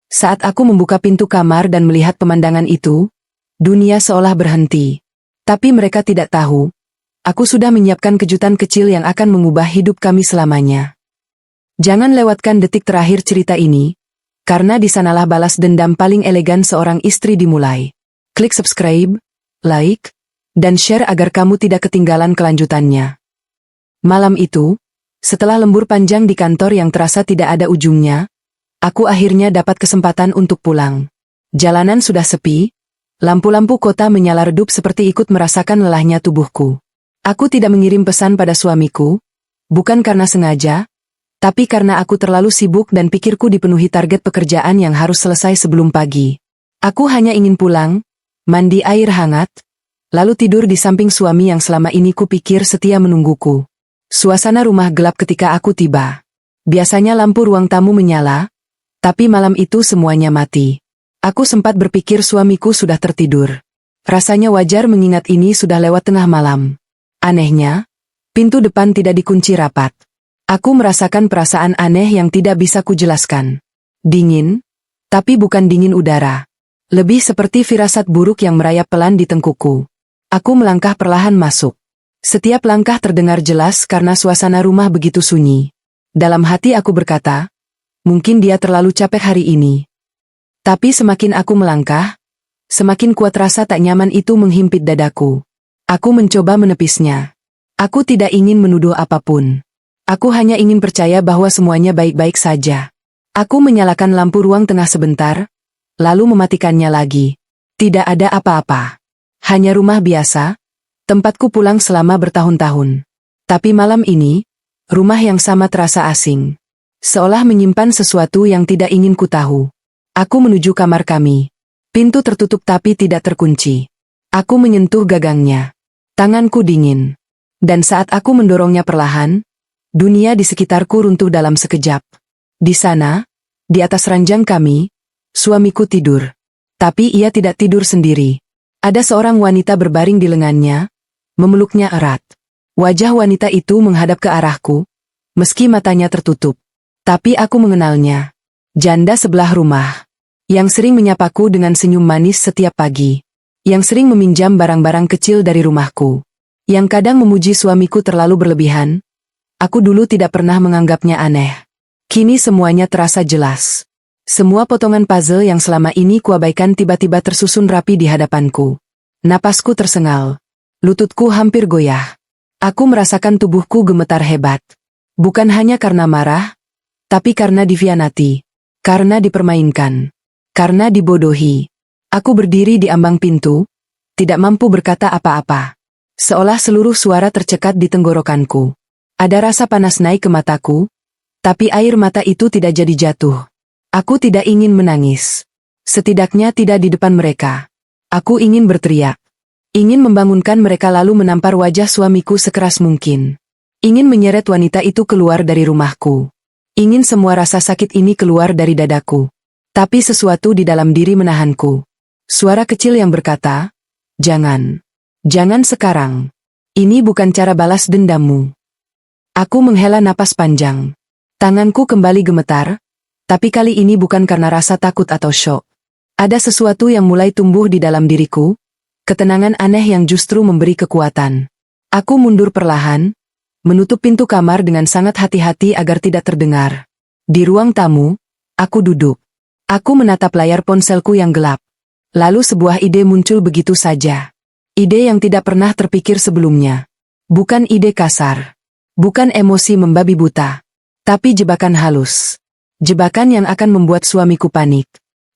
Saat aku membuka pintu kamar dan melihat pemandangan itu, dunia seolah berhenti. Tapi mereka tidak tahu, aku sudah menyiapkan kejutan kecil yang akan mengubah hidup kami selamanya. Jangan lewatkan detik terakhir cerita ini, karena di sanalah balas dendam paling elegan seorang istri dimulai. Klik subscribe, like, dan share agar kamu tidak ketinggalan kelanjutannya. Malam itu, setelah lembur panjang di kantor yang terasa tidak ada ujungnya, aku akhirnya dapat kesempatan untuk pulang. Jalanan sudah sepi, lampu-lampu kota menyala redup seperti ikut merasakan lelahnya tubuhku. Aku tidak mengirim pesan pada suamiku, bukan karena sengaja, tapi karena aku terlalu sibuk dan pikirku dipenuhi target pekerjaan yang harus selesai sebelum pagi. Aku hanya ingin pulang, mandi air hangat, lalu tidur di samping suami yang selama ini kupikir setia menungguku. Suasana rumah gelap ketika aku tiba. Biasanya lampu ruang tamu menyala, tapi malam itu semuanya mati. Aku sempat berpikir suamiku sudah tertidur. Rasanya wajar mengingat ini sudah lewat tengah malam. Anehnya, pintu depan tidak dikunci rapat. Aku merasakan perasaan aneh yang tidak bisa kujelaskan. Dingin, tapi bukan dingin udara. Lebih seperti firasat buruk yang merayap pelan di tengkukku. Aku melangkah perlahan masuk. Setiap langkah terdengar jelas karena suasana rumah begitu sunyi. Dalam hati aku berkata, mungkin dia terlalu capek hari ini. Tapi semakin aku melangkah, semakin kuat rasa tak nyaman itu menghimpit dadaku. Aku mencoba menepisnya. Aku tidak ingin menuduh apapun. Aku hanya ingin percaya bahwa semuanya baik-baik saja. Aku menyalakan lampu ruang tengah sebentar, lalu mematikannya lagi. Tidak ada apa-apa. Hanya rumah biasa, tempatku pulang selama bertahun-tahun. Tapi malam ini, rumah yang sama terasa asing. Seolah menyimpan sesuatu yang tidak ingin ku tahu. Aku menuju kamar kami. Pintu tertutup tapi tidak terkunci. Aku menyentuh gagangnya. Tanganku dingin. Dan saat aku mendorongnya perlahan, dunia di sekitarku runtuh dalam sekejap. Di sana, di atas ranjang kami, suamiku tidur. Tapi ia tidak tidur sendiri. Ada seorang wanita berbaring di lengannya, memeluknya erat. Wajah wanita itu menghadap ke arahku, meski matanya tertutup. Tapi aku mengenalnya. Janda sebelah rumah. Yang sering menyapaku dengan senyum manis setiap pagi. Yang sering meminjam barang-barang kecil dari rumahku. Yang kadang memuji suamiku terlalu berlebihan. Aku dulu tidak pernah menganggapnya aneh. Kini semuanya terasa jelas. Semua potongan puzzle yang selama ini kuabaikan tiba-tiba tersusun rapi di hadapanku. Napasku tersengal. Lututku hampir goyah. Aku merasakan tubuhku gemetar hebat. Bukan hanya karena marah, tapi karena dikhianati, karena dipermainkan, karena dibodohi. Aku berdiri di ambang pintu, tidak mampu berkata apa-apa. Seolah seluruh suara tercekat di tenggorokanku. Ada rasa panas naik ke mataku, tapi air mata itu tidak jadi jatuh. Aku tidak ingin menangis. Setidaknya tidak di depan mereka. Aku ingin berteriak. Ingin membangunkan mereka lalu menampar wajah suamiku sekeras mungkin. Ingin menyeret wanita itu keluar dari rumahku. Ingin semua rasa sakit ini keluar dari dadaku. Tapi sesuatu di dalam diri menahanku. Suara kecil yang berkata, jangan. Jangan sekarang. Ini bukan cara balas dendammu. Aku menghela napas panjang. Tanganku kembali gemetar, tapi kali ini bukan karena rasa takut atau syok. Ada sesuatu yang mulai tumbuh di dalam diriku, ketenangan aneh yang justru memberi kekuatan. Aku mundur perlahan, menutup pintu kamar dengan sangat hati-hati agar tidak terdengar. Di ruang tamu, aku duduk. Aku menatap layar ponselku yang gelap. Lalu sebuah ide muncul begitu saja. Ide yang tidak pernah terpikir sebelumnya. Bukan ide kasar. Bukan emosi membabi buta. Tapi jebakan halus. Jebakan yang akan membuat suamiku panik.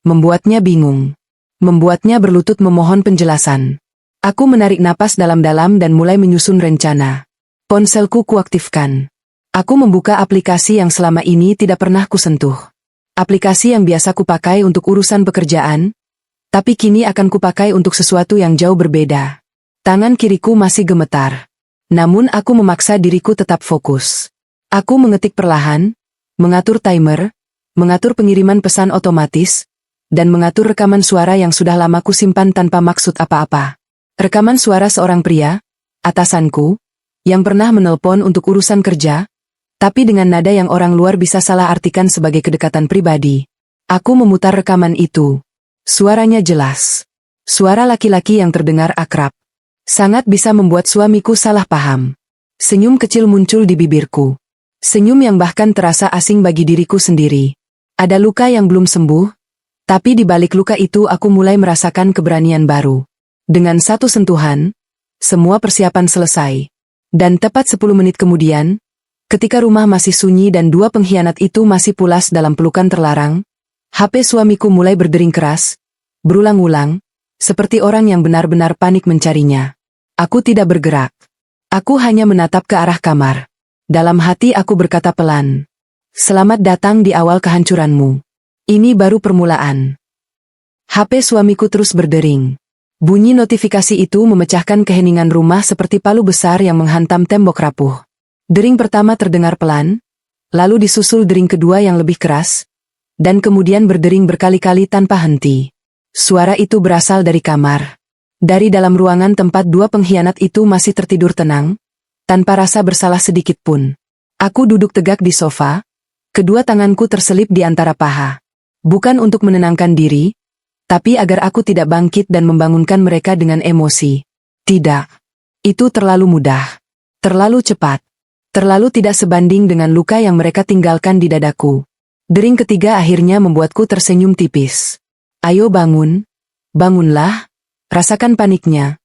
Membuatnya bingung. Membuatnya berlutut memohon penjelasan. Aku menarik napas dalam-dalam dan mulai menyusun rencana. Ponselku kuaktifkan. Aku membuka aplikasi yang selama ini tidak pernah kusentuh. Aplikasi yang biasa kupakai untuk urusan pekerjaan, tapi kini akan kupakai untuk sesuatu yang jauh berbeda. Tangan kiriku masih gemetar. Namun aku memaksa diriku tetap fokus. Aku mengetik perlahan, mengatur timer, mengatur pengiriman pesan otomatis, dan mengatur rekaman suara yang sudah lama kusimpan tanpa maksud apa-apa. Rekaman suara seorang pria, atasanku, yang pernah menelpon untuk urusan kerja, tapi dengan nada yang orang luar bisa salah artikan sebagai kedekatan pribadi. Aku memutar rekaman itu. Suaranya jelas. Suara laki-laki yang terdengar akrab. Sangat bisa membuat suamiku salah paham. Senyum kecil muncul di bibirku. Senyum yang bahkan terasa asing bagi diriku sendiri. Ada luka yang belum sembuh, tapi di balik luka itu aku mulai merasakan keberanian baru. Dengan satu sentuhan, semua persiapan selesai. Dan tepat 10 menit kemudian, ketika rumah masih sunyi dan dua pengkhianat itu masih pulas dalam pelukan terlarang, HP suamiku mulai berdering keras, berulang-ulang, seperti orang yang benar-benar panik mencarinya. Aku tidak bergerak. Aku hanya menatap ke arah kamar. Dalam hati aku berkata pelan, "Selamat datang di awal kehancuranmu. Ini baru permulaan." HP suamiku terus berdering. Bunyi notifikasi itu memecahkan keheningan rumah seperti palu besar yang menghantam tembok rapuh. Dering pertama terdengar pelan, lalu disusul dering kedua yang lebih keras, dan kemudian berdering berkali-kali tanpa henti. Suara itu berasal dari kamar. Dari dalam ruangan tempat dua pengkhianat itu masih tertidur tenang, tanpa rasa bersalah sedikit pun. Aku duduk tegak di sofa, kedua tanganku terselip di antara paha. Bukan untuk menenangkan diri, tapi agar aku tidak bangkit dan membangunkan mereka dengan emosi. Tidak. Itu terlalu mudah. Terlalu cepat. Terlalu tidak sebanding dengan luka yang mereka tinggalkan di dadaku. Dering ketiga akhirnya membuatku tersenyum tipis. "Ayo bangun. Bangunlah. Rasakan paniknya."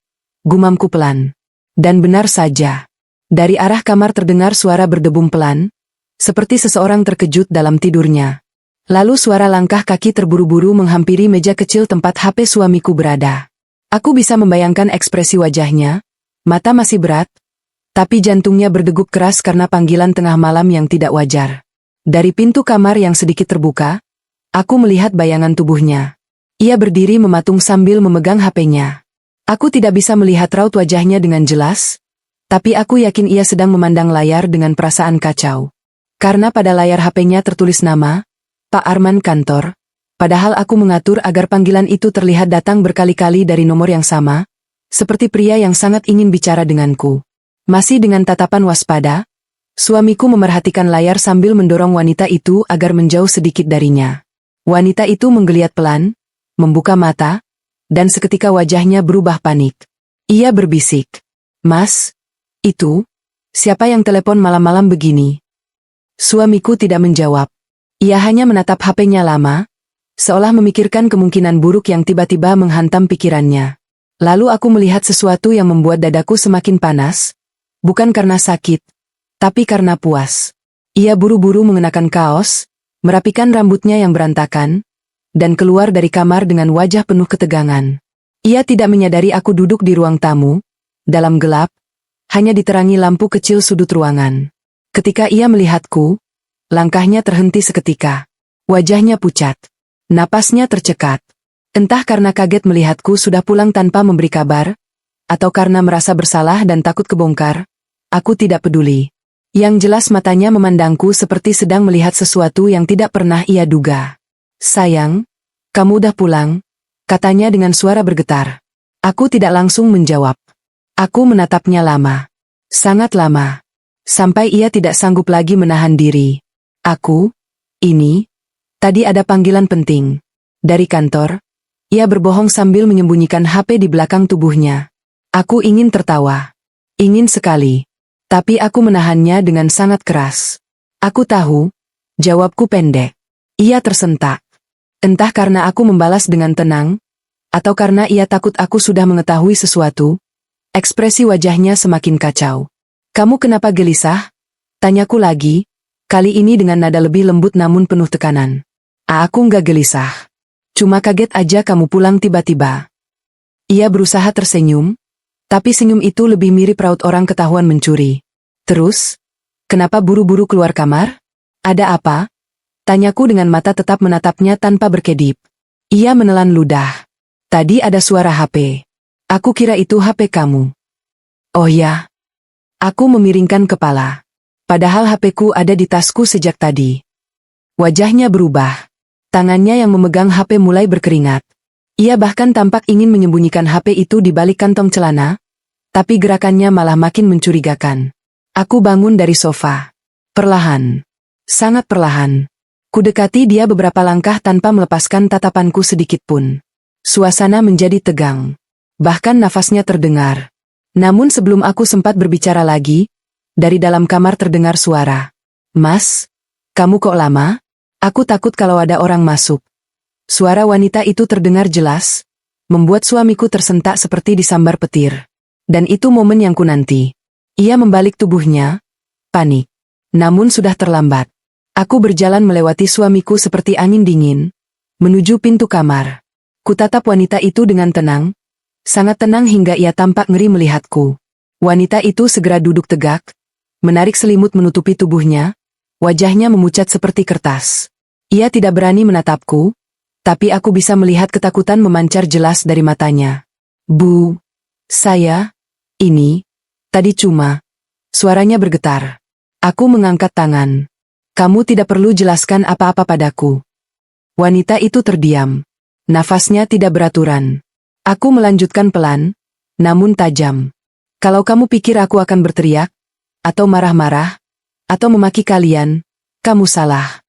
Gumamku pelan. Dan benar saja. Dari arah kamar terdengar suara berdebum pelan, seperti seseorang terkejut dalam tidurnya. Lalu suara langkah kaki terburu-buru menghampiri meja kecil tempat HP suamiku berada. Aku bisa membayangkan ekspresi wajahnya, mata masih berat, tapi jantungnya berdegup keras karena panggilan tengah malam yang tidak wajar. Dari pintu kamar yang sedikit terbuka, aku melihat bayangan tubuhnya. Ia berdiri mematung sambil memegang HP-nya. Aku tidak bisa melihat raut wajahnya dengan jelas, tapi aku yakin ia sedang memandang layar dengan perasaan kacau. Karena pada layar HP-nya tertulis nama, Pak Arman Kantor, padahal aku mengatur agar panggilan itu terlihat datang berkali-kali dari nomor yang sama, seperti pria yang sangat ingin bicara denganku. Masih dengan tatapan waspada, suamiku memerhatikan layar sambil mendorong wanita itu agar menjauh sedikit darinya. Wanita itu menggeliat pelan, membuka mata, dan seketika wajahnya berubah panik. Ia berbisik, "Mas, itu, siapa yang telepon malam-malam begini?" Suamiku tidak menjawab. Ia hanya menatap HP-nya lama, seolah memikirkan kemungkinan buruk yang tiba-tiba menghantam pikirannya. Lalu aku melihat sesuatu yang membuat dadaku semakin panas, bukan karena sakit, tapi karena puas. Ia buru-buru mengenakan kaos, merapikan rambutnya yang berantakan, dan keluar dari kamar dengan wajah penuh ketegangan. Ia tidak menyadari aku duduk di ruang tamu, dalam gelap, hanya diterangi lampu kecil sudut ruangan. Ketika ia melihatku, langkahnya terhenti seketika. Wajahnya pucat. Napasnya tercekat. Entah karena kaget melihatku sudah pulang tanpa memberi kabar, atau karena merasa bersalah dan takut kebongkar, aku tidak peduli. Yang jelas matanya memandangku seperti sedang melihat sesuatu yang tidak pernah ia duga. "Sayang, kamu udah pulang?" katanya dengan suara bergetar. Aku tidak langsung menjawab. Aku menatapnya lama. Sangat lama. Sampai ia tidak sanggup lagi menahan diri. Tadi ada panggilan penting. Dari kantor." Ia berbohong sambil menyembunyikan HP di belakang tubuhnya. Aku ingin tertawa. Ingin sekali. Tapi aku menahannya dengan sangat keras. "Aku tahu." Jawabku pendek. Ia tersentak. Entah karena aku membalas dengan tenang, atau karena ia takut aku sudah mengetahui sesuatu, ekspresi wajahnya semakin kacau. "Kamu kenapa gelisah?" Tanyaku lagi, kali ini dengan nada lebih lembut namun penuh tekanan. "Aku nggak gelisah. Cuma kaget aja kamu pulang tiba-tiba." Ia berusaha tersenyum, tapi senyum itu lebih mirip raut orang ketahuan mencuri. "Terus, kenapa buru-buru keluar kamar? Ada apa?" Tanyaku dengan mata tetap menatapnya tanpa berkedip. Ia menelan ludah. "Tadi ada suara HP. Aku kira itu HP kamu." "Oh ya." Aku memiringkan kepala. Padahal HP-ku ada di tasku sejak tadi. Wajahnya berubah. Tangannya yang memegang HP mulai berkeringat. Ia bahkan tampak ingin menyembunyikan HP itu di balik kantong celana, tapi gerakannya malah makin mencurigakan. Aku bangun dari sofa. Perlahan. Sangat perlahan. Kudekati dia beberapa langkah tanpa melepaskan tatapanku sedikit pun. Suasana menjadi tegang. Bahkan nafasnya terdengar. Namun sebelum aku sempat berbicara lagi, dari dalam kamar terdengar suara. "Mas, kamu kok lama? Aku takut kalau ada orang masuk." Suara wanita itu terdengar jelas, membuat suamiku tersentak seperti disambar petir. Dan itu momen yang kunanti. Ia membalik tubuhnya, panik. Namun sudah terlambat. Aku berjalan melewati suamiku seperti angin dingin, menuju pintu kamar. Kutatap wanita itu dengan tenang, sangat tenang hingga ia tampak ngeri melihatku. Wanita itu segera duduk tegak, menarik selimut menutupi tubuhnya, wajahnya memucat seperti kertas. Ia tidak berani menatapku, tapi aku bisa melihat ketakutan memancar jelas dari matanya. "Bu, tadi cuma..." Suaranya bergetar. Aku mengangkat tangan. "Kamu tidak perlu jelaskan apa-apa padaku." Wanita itu terdiam. Nafasnya tidak beraturan. Aku melanjutkan pelan, namun tajam. "Kalau kamu pikir aku akan berteriak, atau marah-marah, atau memaki kalian, kamu salah."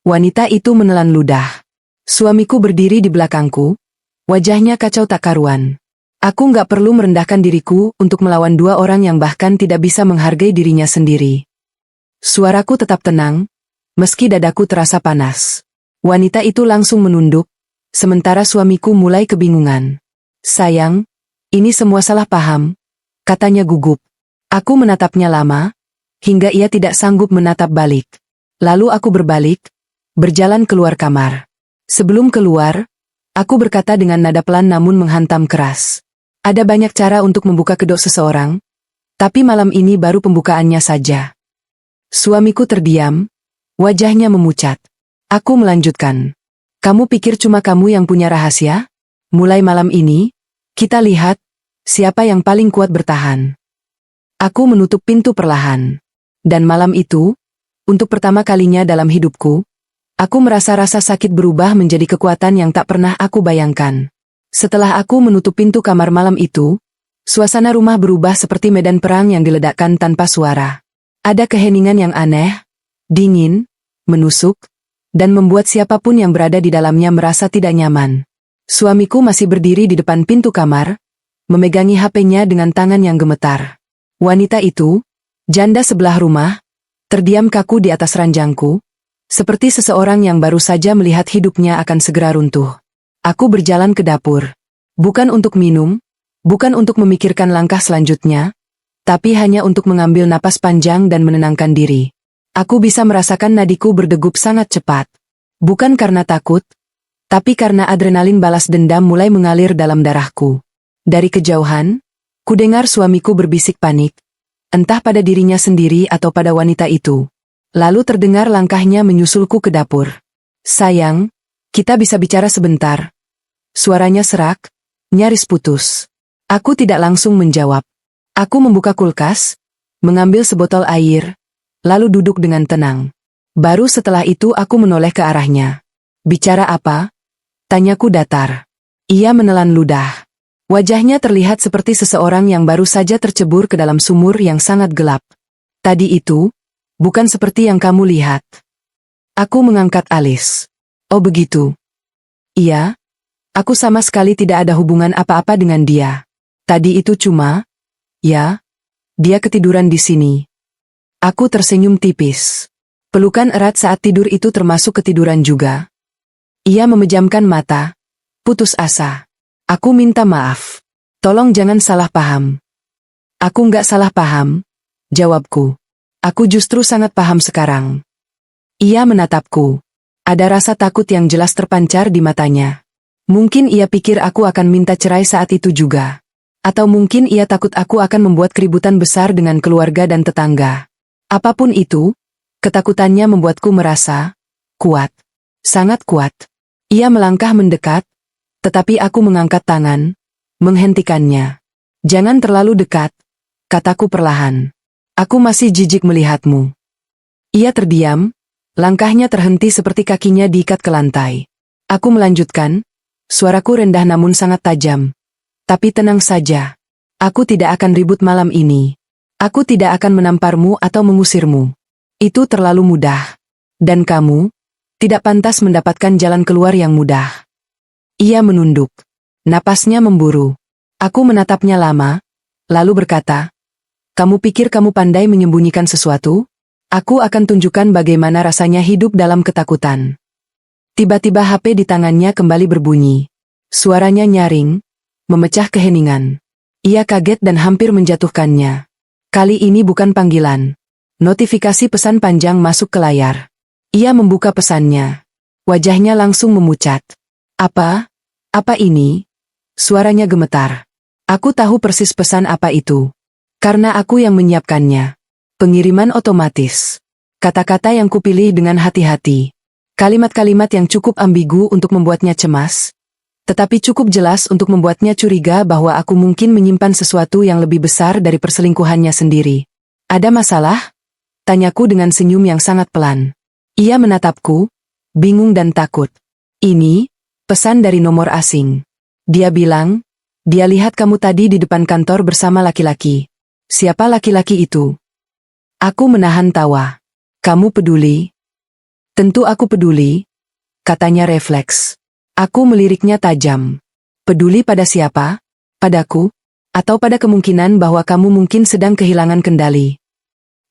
Wanita itu menelan ludah. Suamiku berdiri di belakangku, wajahnya kacau tak karuan. Aku nggak perlu merendahkan diriku untuk melawan dua orang yang bahkan tidak bisa menghargai dirinya sendiri. Suaraku tetap tenang, meski dadaku terasa panas. Wanita itu langsung menunduk, sementara suamiku mulai kebingungan. "Sayang, ini semua salah paham," katanya gugup. Aku menatapnya lama, hingga ia tidak sanggup menatap balik. Lalu aku berbalik, berjalan keluar kamar. Sebelum keluar, aku berkata dengan nada pelan namun menghantam keras. Ada banyak cara untuk membuka kedok seseorang, tapi malam ini baru pembukaannya saja. Suamiku terdiam, wajahnya memucat. Aku melanjutkan. "Kamu pikir cuma kamu yang punya rahasia? Mulai malam ini, kita lihat siapa yang paling kuat bertahan." Aku menutup pintu perlahan. Dan malam itu, untuk pertama kalinya dalam hidupku, aku merasa rasa sakit berubah menjadi kekuatan yang tak pernah aku bayangkan. Setelah aku menutup pintu kamar malam itu, suasana rumah berubah seperti medan perang yang diledakkan tanpa suara. Ada keheningan yang aneh, dingin, menusuk, dan membuat siapapun yang berada di dalamnya merasa tidak nyaman. Suamiku masih berdiri di depan pintu kamar, memegangi HP-nya dengan tangan yang gemetar. Wanita itu, janda sebelah rumah, terdiam kaku di atas ranjangku, seperti seseorang yang baru saja melihat hidupnya akan segera runtuh. Aku berjalan ke dapur. Bukan untuk minum, bukan untuk memikirkan langkah selanjutnya, tapi hanya untuk mengambil napas panjang dan menenangkan diri. Aku bisa merasakan nadiku berdegup sangat cepat. Bukan karena takut, tapi karena adrenalin balas dendam mulai mengalir dalam darahku. Dari kejauhan, kudengar suamiku berbisik panik, entah pada dirinya sendiri atau pada wanita itu. Lalu terdengar langkahnya menyusulku ke dapur. "Sayang, kita bisa bicara sebentar." Suaranya serak, nyaris putus. Aku tidak langsung menjawab. Aku membuka kulkas, mengambil sebotol air, lalu duduk dengan tenang. Baru setelah itu aku menoleh ke arahnya. "Bicara apa?" tanyaku datar. Ia menelan ludah. Wajahnya terlihat seperti seseorang yang baru saja tercebur ke dalam sumur yang sangat gelap. "Tadi itu, bukan seperti yang kamu lihat." Aku mengangkat alis. "Oh begitu." "Iya, aku sama sekali tidak ada hubungan apa-apa dengan dia. Tadi itu cuma..." "Ya, dia ketiduran di sini." Aku tersenyum tipis. Pelukan erat saat tidur itu termasuk ketiduran juga. Ia memejamkan mata, putus asa. "Aku minta maaf. Tolong jangan salah paham." "Aku nggak salah paham," jawabku. "Aku justru sangat paham sekarang." Ia menatapku. Ada rasa takut yang jelas terpancar di matanya. Mungkin ia pikir aku akan minta cerai saat itu juga. Atau mungkin ia takut aku akan membuat keributan besar dengan keluarga dan tetangga. Apapun itu, ketakutannya membuatku merasa kuat. Sangat kuat. Ia melangkah mendekat, tetapi aku mengangkat tangan, menghentikannya. "Jangan terlalu dekat," kataku perlahan. "Aku masih jijik melihatmu." Ia terdiam, langkahnya terhenti seperti kakinya diikat ke lantai. Aku melanjutkan, suaraku rendah namun sangat tajam. "Tapi tenang saja. Aku tidak akan ribut malam ini. Aku tidak akan menamparmu atau mengusirmu. Itu terlalu mudah. Dan kamu Tidak pantas mendapatkan jalan keluar yang mudah. Ia menunduk. Napasnya memburu. Aku menatapnya lama, lalu berkata, "Kamu pikir kamu pandai menyembunyikan sesuatu? Aku akan tunjukkan bagaimana rasanya hidup dalam ketakutan." Tiba-tiba HP di tangannya kembali berbunyi. Suaranya nyaring, memecah keheningan. Ia kaget dan hampir menjatuhkannya. Kali ini bukan panggilan. Notifikasi pesan panjang masuk ke layar. Ia membuka pesannya. Wajahnya langsung memucat. Apa? Apa ini? Suaranya gemetar. Aku tahu persis pesan apa itu. Karena aku yang menyiapkannya. Pengiriman otomatis. Kata-kata yang kupilih dengan hati-hati. Kalimat-kalimat yang cukup ambigu untuk membuatnya cemas, tetapi cukup jelas untuk membuatnya curiga bahwa aku mungkin menyimpan sesuatu yang lebih besar dari perselingkuhannya sendiri. "Ada masalah?" Tanyaku dengan senyum yang sangat pelan. Ia menatapku, bingung dan takut. "Ini, pesan dari nomor asing. Dia bilang, dia lihat kamu tadi di depan kantor bersama laki-laki." "Siapa laki-laki itu?" Aku menahan tawa. "Kamu peduli?" "Tentu aku peduli," katanya refleks. Aku meliriknya tajam. "Peduli pada siapa? Padaku? Atau pada kemungkinan bahwa kamu mungkin sedang kehilangan kendali?"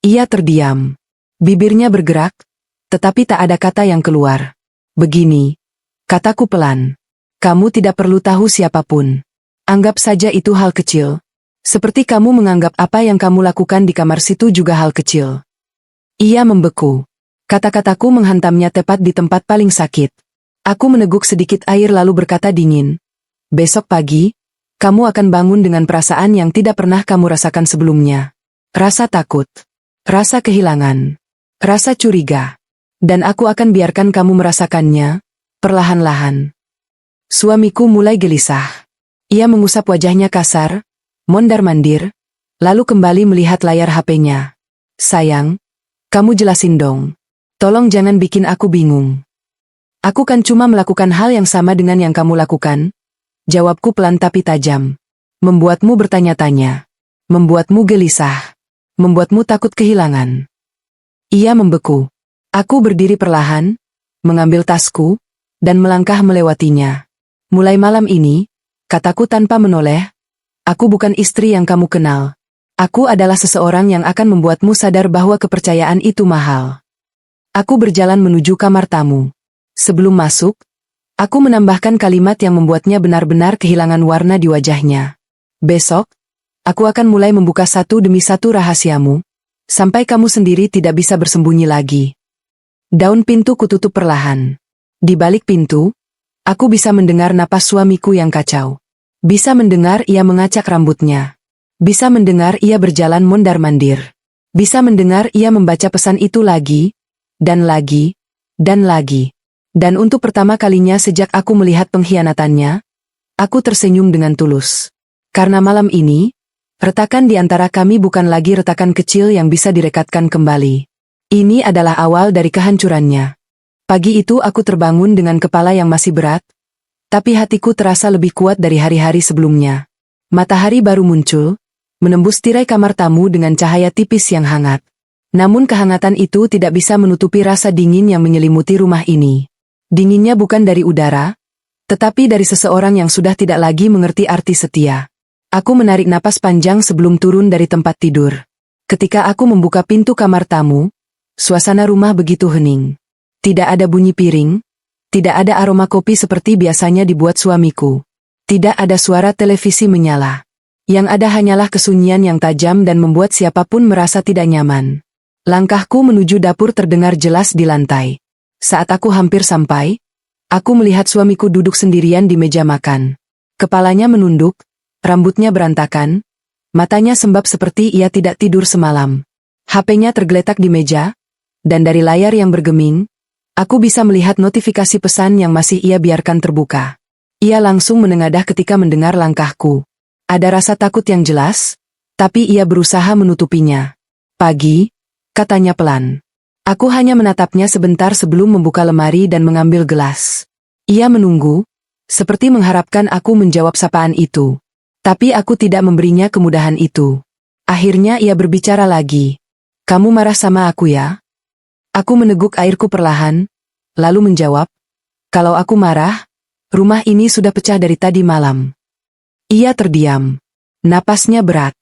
Ia terdiam. Bibirnya bergerak, tetapi tak ada kata yang keluar. "Begini," kataku pelan. "Kamu tidak perlu tahu siapapun. Anggap saja itu hal kecil. Seperti kamu menganggap apa yang kamu lakukan di kamar situ juga hal kecil." Ia membeku. Kata-kataku menghantamnya tepat di tempat paling sakit. Aku meneguk sedikit air lalu berkata dingin, "Besok pagi, kamu akan bangun dengan perasaan yang tidak pernah kamu rasakan sebelumnya. Rasa takut. Rasa kehilangan. Rasa curiga. Dan aku akan biarkan kamu merasakannya, perlahan-lahan." Suamiku mulai gelisah. Ia mengusap wajahnya kasar, mondar-mandir, lalu kembali melihat layar HP-nya. "Sayang, kamu jelasin dong. Tolong jangan bikin aku bingung." "Aku kan cuma melakukan hal yang sama dengan yang kamu lakukan," jawabku pelan tapi tajam. "Membuatmu bertanya-tanya. Membuatmu gelisah. Membuatmu takut kehilangan." Ia membeku. Aku berdiri perlahan, mengambil tasku, dan melangkah melewatinya. "Mulai malam ini," kataku tanpa menoleh, "aku bukan istri yang kamu kenal. Aku adalah seseorang yang akan membuatmu sadar bahwa kepercayaan itu mahal." Aku berjalan menuju kamar tamu. Sebelum masuk, aku menambahkan kalimat yang membuatnya benar-benar kehilangan warna di wajahnya. "Besok, aku akan mulai membuka satu demi satu rahasiamu, sampai kamu sendiri tidak bisa bersembunyi lagi." Daun pintu kututup perlahan. Di balik pintu, aku bisa mendengar napas suamiku yang kacau. Bisa mendengar ia mengacak rambutnya. Bisa mendengar ia berjalan mondar-mandir. Bisa mendengar ia membaca pesan itu lagi, dan lagi, dan lagi. Dan untuk pertama kalinya sejak aku melihat pengkhianatannya, aku tersenyum dengan tulus. Karena malam ini, retakan di antara kami bukan lagi retakan kecil yang bisa direkatkan kembali. Ini adalah awal dari kehancurannya. Pagi itu aku terbangun dengan kepala yang masih berat, tapi hatiku terasa lebih kuat dari hari-hari sebelumnya. Matahari baru muncul, menembus tirai kamar tamu dengan cahaya tipis yang hangat. Namun kehangatan itu tidak bisa menutupi rasa dingin yang menyelimuti rumah ini. Dinginnya bukan dari udara, tetapi dari seseorang yang sudah tidak lagi mengerti arti setia. Aku menarik napas panjang sebelum turun dari tempat tidur. Ketika aku membuka pintu kamar tamu, suasana rumah begitu hening. Tidak ada bunyi piring, tidak ada aroma kopi seperti biasanya dibuat suamiku. Tidak ada suara televisi menyala. Yang ada hanyalah kesunyian yang tajam dan membuat siapapun merasa tidak nyaman. Langkahku menuju dapur terdengar jelas di lantai. Saat aku hampir sampai, aku melihat suamiku duduk sendirian di meja makan. Kepalanya menunduk, rambutnya berantakan, matanya sembab seperti ia tidak tidur semalam. HP-nya tergeletak di meja, dan dari layar yang bergeming, aku bisa melihat notifikasi pesan yang masih ia biarkan terbuka. Ia langsung menengadah ketika mendengar langkahku. Ada rasa takut yang jelas, tapi ia berusaha menutupinya. "Pagi," katanya pelan. Aku hanya menatapnya sebentar sebelum membuka lemari dan mengambil gelas. Ia menunggu, seperti mengharapkan aku menjawab sapaan itu. Tapi aku tidak memberinya kemudahan itu. Akhirnya ia berbicara lagi. "Kamu marah sama aku ya?" Aku meneguk airku perlahan, lalu menjawab, "Kalau aku marah, rumah ini sudah pecah dari tadi malam." Ia terdiam. Napasnya berat.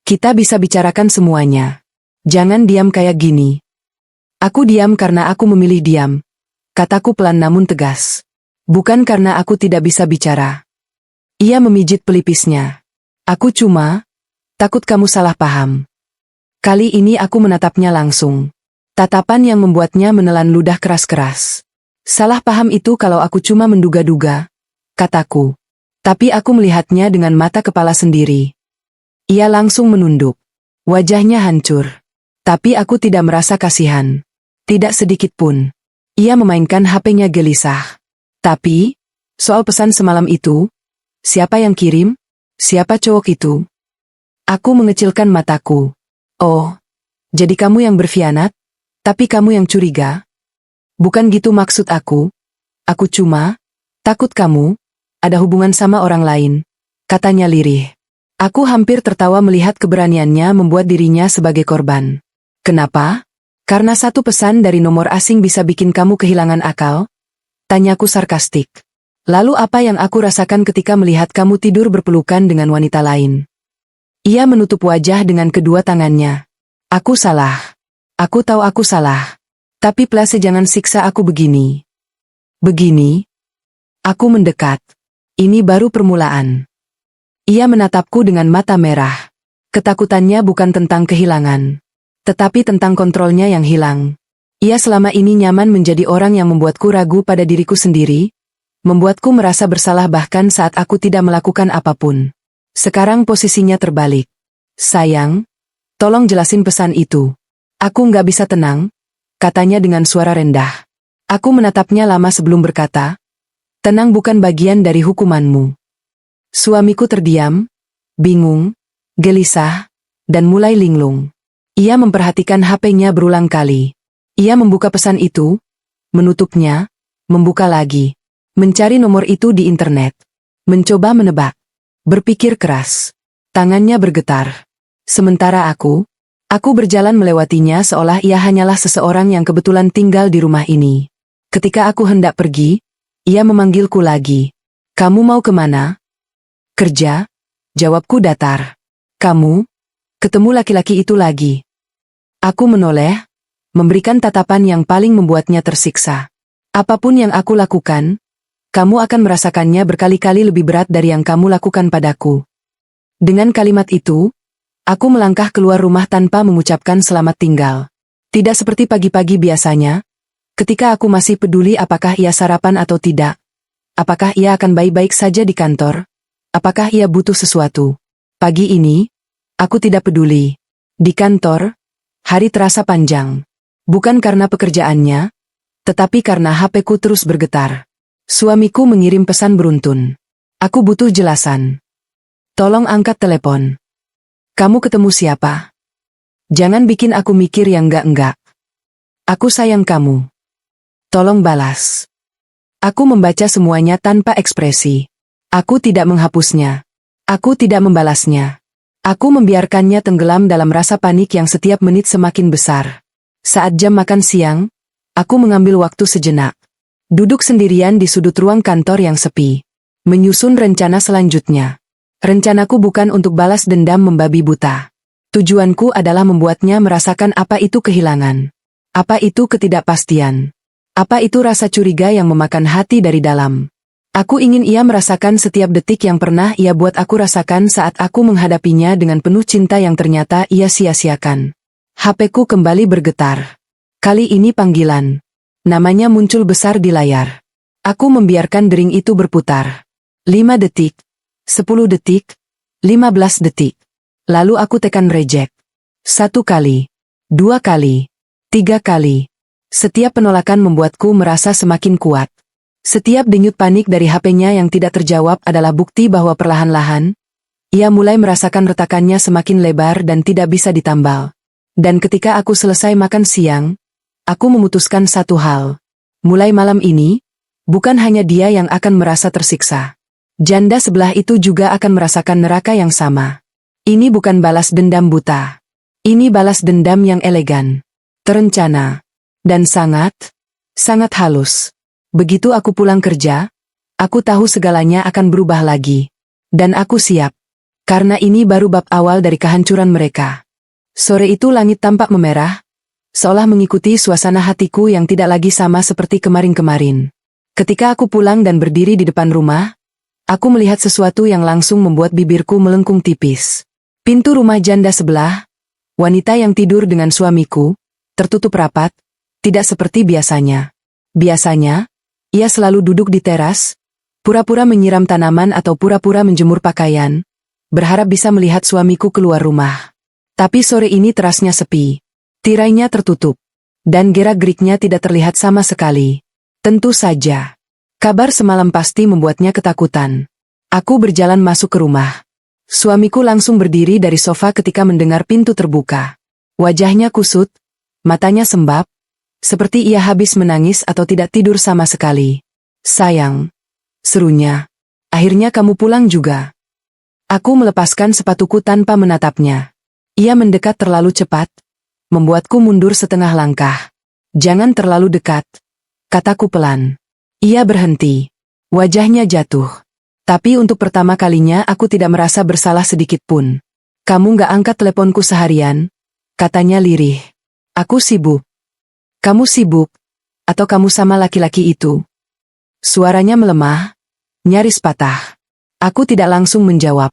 "Kita bisa bicarakan semuanya. Jangan diam kayak gini." "Aku diam karena aku memilih diam," kataku pelan namun tegas. "Bukan karena aku tidak bisa bicara." Ia memijit pelipisnya. "Aku cuma takut kamu salah paham." Kali ini aku menatapnya langsung. Tatapan yang membuatnya menelan ludah keras-keras. "Salah paham itu kalau aku cuma menduga-duga," kataku. Tapi aku melihatnya dengan mata kepala sendiri. Ia langsung menunduk. Wajahnya hancur. Tapi aku tidak merasa kasihan. Tidak sedikit pun. Ia memainkan HP-nya gelisah. "Tapi, soal pesan semalam itu, siapa yang kirim? Siapa cowok itu?" Aku mengecilkan mataku. "Oh, jadi kamu yang berkhianat? Tapi kamu yang curiga?" "Bukan gitu maksud aku. Aku cuma takut kamu ada hubungan sama orang lain," katanya lirih. Aku hampir tertawa melihat keberaniannya membuat dirinya sebagai korban. "Kenapa? Karena satu pesan dari nomor asing bisa bikin kamu kehilangan akal?" tanyaku sarkastik. "Lalu apa yang aku rasakan ketika melihat kamu tidur berpelukan dengan wanita lain?" Ia menutup wajah dengan kedua tangannya. "Aku salah. Aku tahu aku salah. Tapi please jangan siksa aku begini." "Begini?" Aku mendekat. "Ini baru permulaan." Ia menatapku dengan mata merah. Ketakutannya bukan tentang kehilangan, tetapi tentang kontrolnya yang hilang. Ia selama ini nyaman menjadi orang yang membuatku ragu pada diriku sendiri, membuatku merasa bersalah bahkan saat aku tidak melakukan apapun. Sekarang posisinya terbalik. "Sayang, tolong jelasin pesan itu." "Aku nggak bisa tenang," katanya dengan suara rendah. Aku menatapnya lama sebelum berkata, "Tenang bukan bagian dari hukumanmu." Suamiku terdiam, bingung, gelisah, dan mulai linglung. Ia memperhatikan HP-nya berulang kali. Ia membuka pesan itu, menutupnya, membuka lagi. Mencari nomor itu di internet. Mencoba menebak. Berpikir keras. Tangannya bergetar. Sementara aku berjalan melewatinya seolah ia hanyalah seseorang yang kebetulan tinggal di rumah ini. Ketika aku hendak pergi, ia memanggilku lagi. "Kamu mau kemana?" "Kerja," jawabku datar. "Kamu? Ketemu laki-laki itu lagi?" Aku menoleh, memberikan tatapan yang paling membuatnya tersiksa. "Apapun yang aku lakukan, kamu akan merasakannya berkali-kali lebih berat dari yang kamu lakukan padaku." Dengan kalimat itu, aku melangkah keluar rumah tanpa mengucapkan selamat tinggal. Tidak seperti pagi-pagi biasanya, ketika aku masih peduli apakah ia sarapan atau tidak. Apakah ia akan baik-baik saja di kantor? Apakah ia butuh sesuatu? Pagi ini, aku tidak peduli. Di kantor, hari terasa panjang. Bukan karena pekerjaannya, tetapi karena HP-ku terus bergetar. Suamiku mengirim pesan beruntun. Aku butuh jelasan. "Tolong angkat telepon." "Kamu ketemu siapa? Jangan bikin aku mikir yang enggak-enggak. Aku sayang kamu. Tolong balas." Aku membaca semuanya tanpa ekspresi. Aku tidak menghapusnya. Aku tidak membalasnya. Aku membiarkannya tenggelam dalam rasa panik yang setiap menit semakin besar. Saat jam makan siang, aku mengambil waktu sejenak. Duduk sendirian di sudut ruang kantor yang sepi. Menyusun rencana selanjutnya. Rencanaku bukan untuk balas dendam membabi buta. Tujuanku adalah membuatnya merasakan apa itu kehilangan. Apa itu ketidakpastian. Apa itu rasa curiga yang memakan hati dari dalam. Aku ingin ia merasakan setiap detik yang pernah ia buat aku rasakan saat aku menghadapinya dengan penuh cinta yang ternyata ia sia-siakan. HP-ku kembali bergetar. Kali ini panggilan. Namanya muncul besar di layar. Aku membiarkan dering itu berputar. 5 detik. 10 detik. 15 detik. Lalu aku tekan reject. 1 kali. 2 kali. 3 kali. Setiap penolakan membuatku merasa semakin kuat. Setiap denyut panik dari HP-nya yang tidak terjawab adalah bukti bahwa perlahan-lahan, ia mulai merasakan retakannya semakin lebar dan tidak bisa ditambal. Dan ketika aku selesai makan siang, aku memutuskan satu hal. Mulai malam ini, bukan hanya dia yang akan merasa tersiksa. Janda sebelah itu juga akan merasakan neraka yang sama. Ini bukan balas dendam buta. Ini balas dendam yang elegan, terencana, dan sangat Sangat halus. Begitu aku pulang kerja, aku tahu segalanya akan berubah lagi. Dan aku siap. Karena ini baru bab awal dari kehancuran mereka. Sore itu langit tampak memerah, seolah mengikuti suasana hatiku yang tidak lagi sama seperti kemarin-kemarin. Ketika aku pulang dan berdiri di depan rumah, aku melihat sesuatu yang langsung membuat bibirku melengkung tipis. Pintu rumah janda sebelah, wanita yang tidur dengan suamiku, tertutup rapat, tidak seperti biasanya. Biasanya, ia selalu duduk di teras, pura-pura menyiram tanaman atau pura-pura menjemur pakaian, berharap bisa melihat suamiku keluar rumah. Tapi sore ini terasnya sepi. Tirainya tertutup, dan gerak-geriknya tidak terlihat sama sekali. Tentu saja. Kabar semalam pasti membuatnya ketakutan. Aku berjalan masuk ke rumah. Suamiku langsung berdiri dari sofa ketika mendengar pintu terbuka. Wajahnya kusut, matanya sembab, seperti ia habis menangis atau tidak tidur sama sekali. Sayang, serunya. Akhirnya kamu pulang juga. Aku melepaskan sepatuku tanpa menatapnya. Ia mendekat terlalu cepat, membuatku mundur setengah langkah. Jangan terlalu dekat, kataku pelan. Ia berhenti. Wajahnya jatuh. Tapi untuk pertama kalinya aku tidak merasa bersalah sedikit pun. Kamu gak angkat teleponku seharian, katanya lirih. Aku sibuk. Kamu sibuk? Atau kamu sama laki-laki itu? Suaranya melemah, nyaris patah. Aku tidak langsung menjawab.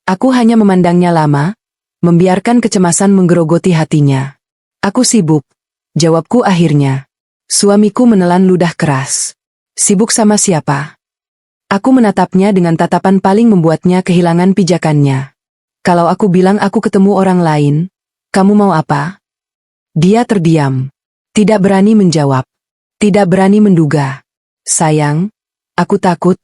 Aku hanya memandangnya lama, membiarkan kecemasan menggerogoti hatinya. Aku sibuk, jawabku akhirnya. Suamiku menelan ludah keras. Sibuk sama siapa? Aku menatapnya dengan tatapan paling membuatnya kehilangan pijakannya. Kalau aku bilang aku ketemu orang lain, kamu mau apa? Dia terdiam. Tidak berani menjawab. Tidak berani menduga. Sayang, aku takut.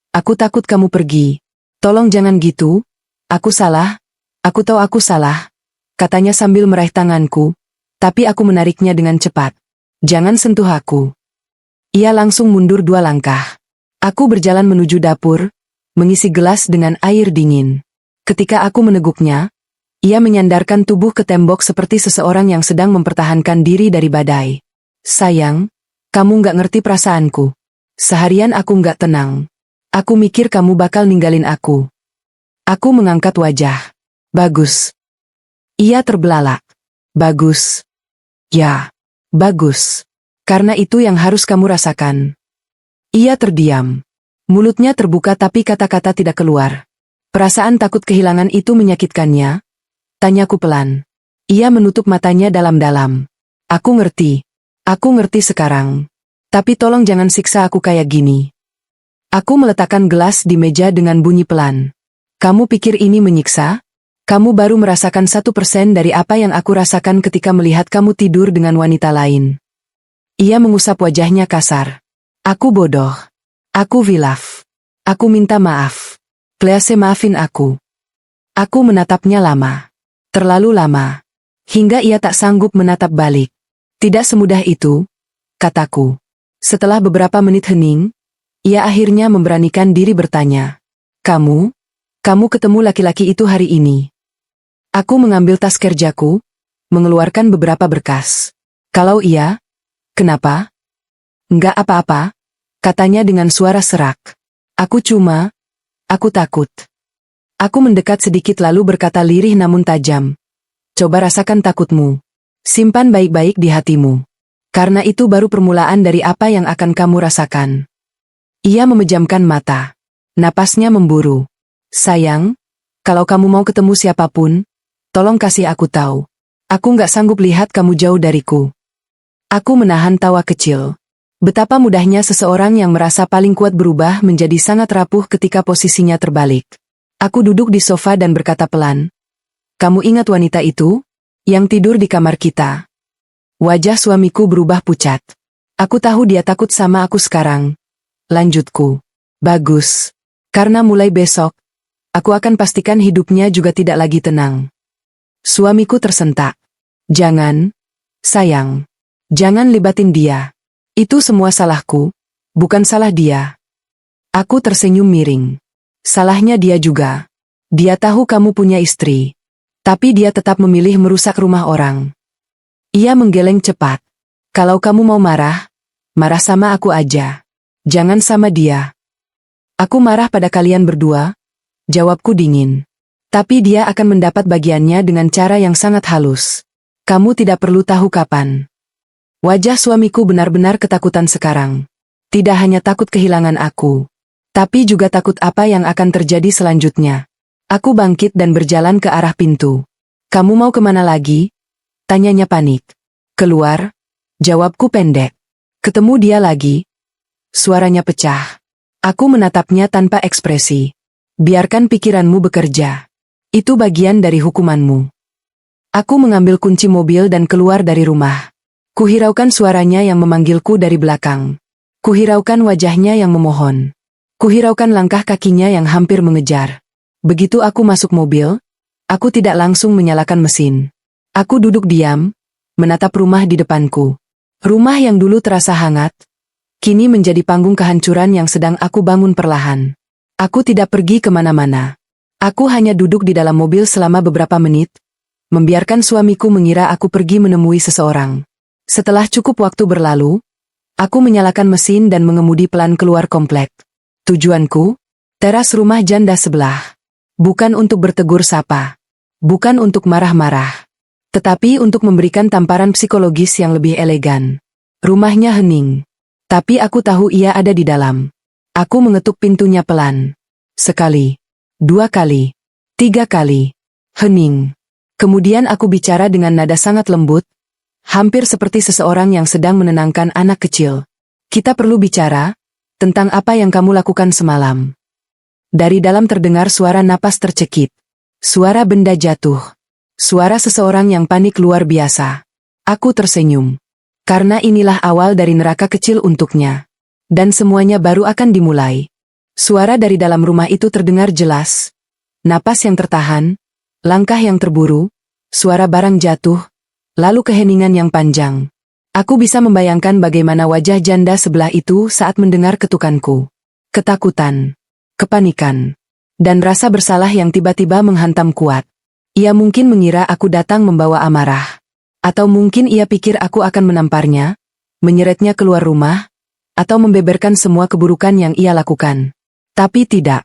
Aku takut kamu pergi. Tolong jangan gitu. Aku salah. Aku tahu aku salah. Katanya sambil meraih tanganku. Tapi aku menariknya dengan cepat. Jangan sentuh aku. Ia langsung mundur 2 langkah. Aku berjalan menuju dapur, mengisi gelas dengan air dingin. Ketika aku meneguknya, ia menyandarkan tubuh ke tembok seperti seseorang yang sedang mempertahankan diri dari badai. Sayang, kamu gak ngerti perasaanku. Seharian aku gak tenang. Aku mikir kamu bakal ninggalin aku. Aku mengangkat wajah. Bagus. Ia terbelalak. Bagus. Ya, bagus. Karena itu yang harus kamu rasakan. Ia terdiam. Mulutnya terbuka tapi kata-kata tidak keluar. Perasaan takut kehilangan itu menyakitkannya. Tanyaku pelan. Ia menutup matanya dalam-dalam. Aku ngerti. Aku ngerti sekarang. Tapi tolong jangan siksa aku kayak gini. Aku meletakkan gelas di meja dengan bunyi pelan. Kamu pikir ini menyiksa? Kamu baru merasakan 1% dari apa yang aku rasakan ketika melihat kamu tidur dengan wanita lain. Ia mengusap wajahnya kasar. Aku bodoh. Aku hilaf. Aku minta maaf. Please maafin aku. Aku menatapnya lama. Terlalu lama. Hingga ia tak sanggup menatap balik. Tidak semudah itu, kataku. Setelah beberapa menit hening, ia akhirnya memberanikan diri bertanya. Kamu ketemu laki-laki itu hari ini? Aku mengambil tas kerjaku, mengeluarkan beberapa berkas. Kalau iya, kenapa? Enggak apa-apa, katanya dengan suara serak. Aku takut. Aku mendekat sedikit lalu berkata lirih namun tajam. Coba rasakan takutmu. Simpan baik-baik di hatimu. Karena itu baru permulaan dari apa yang akan kamu rasakan. Ia memejamkan mata. Napasnya memburu. Sayang, kalau kamu mau ketemu siapapun, tolong kasih aku tahu. Aku nggak sanggup lihat kamu jauh dariku. Aku menahan tawa kecil. Betapa mudahnya seseorang yang merasa paling kuat berubah menjadi sangat rapuh ketika posisinya terbalik. Aku duduk di sofa dan berkata pelan. Kamu ingat wanita itu? Yang tidur di kamar kita? Wajah suamiku berubah pucat. Aku tahu dia takut sama aku sekarang. Lanjutku. Bagus. Karena mulai besok, aku akan pastikan hidupnya juga tidak lagi tenang. Suamiku tersentak. Jangan, sayang. Jangan libatin dia. Itu semua salahku, bukan salah dia. Aku tersenyum miring. Salahnya dia juga. Dia tahu kamu punya istri. Tapi dia tetap memilih merusak rumah orang. Ia menggeleng cepat. Kalau kamu mau marah, Marah sama aku aja. Jangan sama dia. Aku marah pada kalian berdua, jawabku dingin. Tapi dia akan mendapat bagiannya dengan cara yang sangat halus. Kamu tidak perlu tahu kapan. Wajah suamiku benar-benar ketakutan sekarang. Tidak hanya takut kehilangan aku, tapi juga takut apa yang akan terjadi selanjutnya. Aku bangkit dan berjalan ke arah pintu. Kamu mau kemana lagi? Tanyanya panik. Keluar, jawabku pendek. Ketemu dia lagi. Suaranya pecah. Aku menatapnya tanpa ekspresi. Biarkan pikiranmu bekerja. Itu bagian dari hukumanmu. Aku mengambil kunci mobil dan keluar dari rumah. Kuhiraukan suaranya yang memanggilku dari belakang. Kuhiraukan wajahnya yang memohon. Kuhiraukan langkah kakinya yang hampir mengejar. Begitu aku masuk mobil, aku tidak langsung menyalakan mesin. Aku duduk diam, menatap rumah di depanku. Rumah yang dulu terasa hangat, kini menjadi panggung kehancuran yang sedang aku bangun perlahan. Aku tidak pergi kemana-mana. Aku hanya duduk di dalam mobil selama beberapa menit, membiarkan suamiku mengira aku pergi menemui seseorang. Setelah cukup waktu berlalu, aku menyalakan mesin dan mengemudi pelan keluar komplek. Tujuanku, teras rumah janda sebelah. Bukan untuk bertegur sapa. Bukan untuk marah-marah. Tetapi untuk memberikan tamparan psikologis yang lebih elegan. Rumahnya hening. Tapi aku tahu ia ada di dalam. Aku mengetuk pintunya pelan. Sekali. 2 kali. 3 kali. Hening. Kemudian aku bicara dengan nada sangat lembut, hampir seperti seseorang yang sedang menenangkan anak kecil. Kita perlu bicara tentang apa yang kamu lakukan semalam. Dari dalam terdengar suara napas tercekik. Suara benda jatuh. Suara seseorang yang panik luar biasa. Aku tersenyum. Karena inilah awal dari neraka kecil untuknya. Dan semuanya baru akan dimulai. Suara dari dalam rumah itu terdengar jelas. Napas yang tertahan, langkah yang terburu, suara barang jatuh, lalu keheningan yang panjang. Aku bisa membayangkan bagaimana wajah janda sebelah itu saat mendengar ketukanku. Ketakutan, kepanikan, dan rasa bersalah yang tiba-tiba menghantam kuat. Ia mungkin mengira aku datang membawa amarah. Atau mungkin ia pikir aku akan menamparnya, menyeretnya keluar rumah, atau membeberkan semua keburukan yang ia lakukan. Tapi tidak.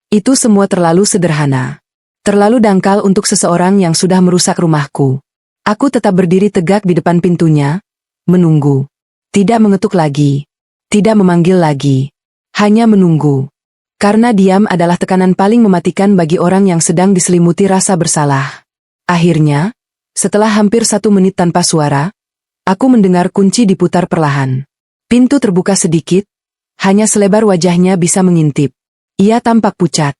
Itu semua terlalu sederhana. Terlalu dangkal untuk seseorang yang sudah merusak rumahku. Aku tetap berdiri tegak di depan pintunya, menunggu. Tidak mengetuk lagi. Tidak memanggil lagi. Hanya menunggu. Karena diam adalah tekanan paling mematikan bagi orang yang sedang diselimuti rasa bersalah. Akhirnya, setelah hampir 1 menit tanpa suara, aku mendengar kunci diputar perlahan. Pintu terbuka sedikit, hanya selebar wajahnya bisa mengintip. Ia tampak pucat.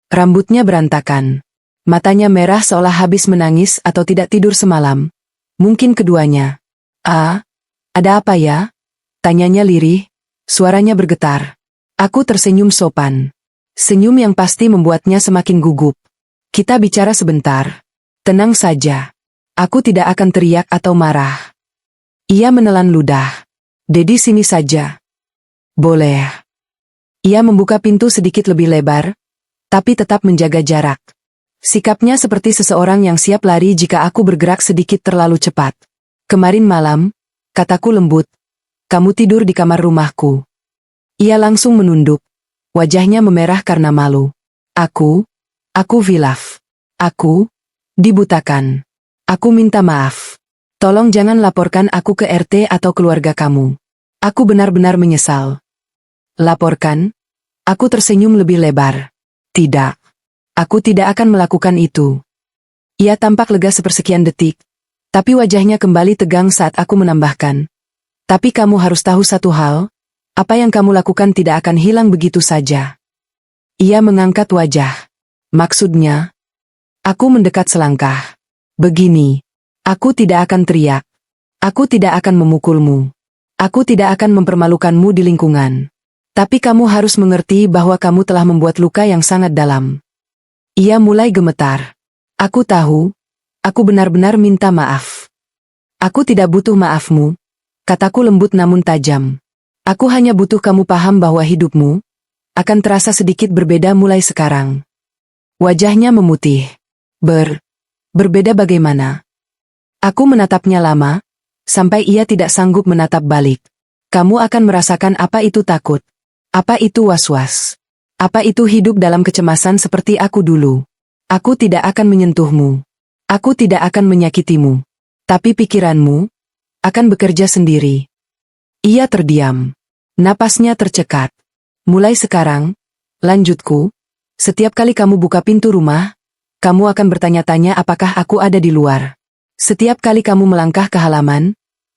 Rambutnya berantakan. Matanya merah seolah habis menangis atau tidak tidur semalam. Mungkin keduanya. Ada apa ya? Tanyanya lirih, suaranya bergetar. Aku tersenyum sopan. Senyum yang pasti membuatnya semakin gugup. Kita bicara sebentar. Tenang saja. Aku tidak akan teriak atau marah. Ia menelan ludah. Dedi sini saja. Boleh. Ia membuka pintu sedikit lebih lebar, tapi tetap menjaga jarak. Sikapnya seperti seseorang yang siap lari jika aku bergerak sedikit terlalu cepat. Kemarin malam, kataku lembut, kamu tidur di kamar rumahku. Ia langsung menunduk. Wajahnya memerah karena malu. Aku hilaf. Aku dibutakan. Aku minta maaf. Tolong jangan laporkan aku ke RT atau keluarga kamu. Aku benar-benar menyesal. Laporkan? Aku tersenyum lebih lebar. Tidak. Aku tidak akan melakukan itu. Ia tampak lega sepersekian detik, tapi wajahnya kembali tegang saat aku menambahkan. Tapi kamu harus tahu satu hal, apa yang kamu lakukan tidak akan hilang begitu saja. Ia mengangkat wajah. Maksudnya? Aku mendekat selangkah. Begini. Aku tidak akan teriak. Aku tidak akan memukulmu. Aku tidak akan mempermalukanmu di lingkungan. Tapi kamu harus mengerti bahwa kamu telah membuat luka yang sangat dalam. Ia mulai gemetar. Aku tahu. Aku benar-benar minta maaf. Aku tidak butuh maafmu, kataku lembut namun tajam. Aku hanya butuh kamu paham bahwa hidupmu akan terasa sedikit berbeda mulai sekarang. Wajahnya memutih. Berbeda bagaimana? Aku menatapnya lama, sampai ia tidak sanggup menatap balik. Kamu akan merasakan apa itu takut. Apa itu was-was. Apa itu hidup dalam kecemasan seperti aku dulu. Aku tidak akan menyentuhmu. Aku tidak akan menyakitimu. Tapi pikiranmu akan bekerja sendiri. Ia terdiam. Napasnya tercekat. Mulai sekarang, lanjutku, setiap kali kamu buka pintu rumah, kamu akan bertanya-tanya apakah aku ada di luar. Setiap kali kamu melangkah ke halaman,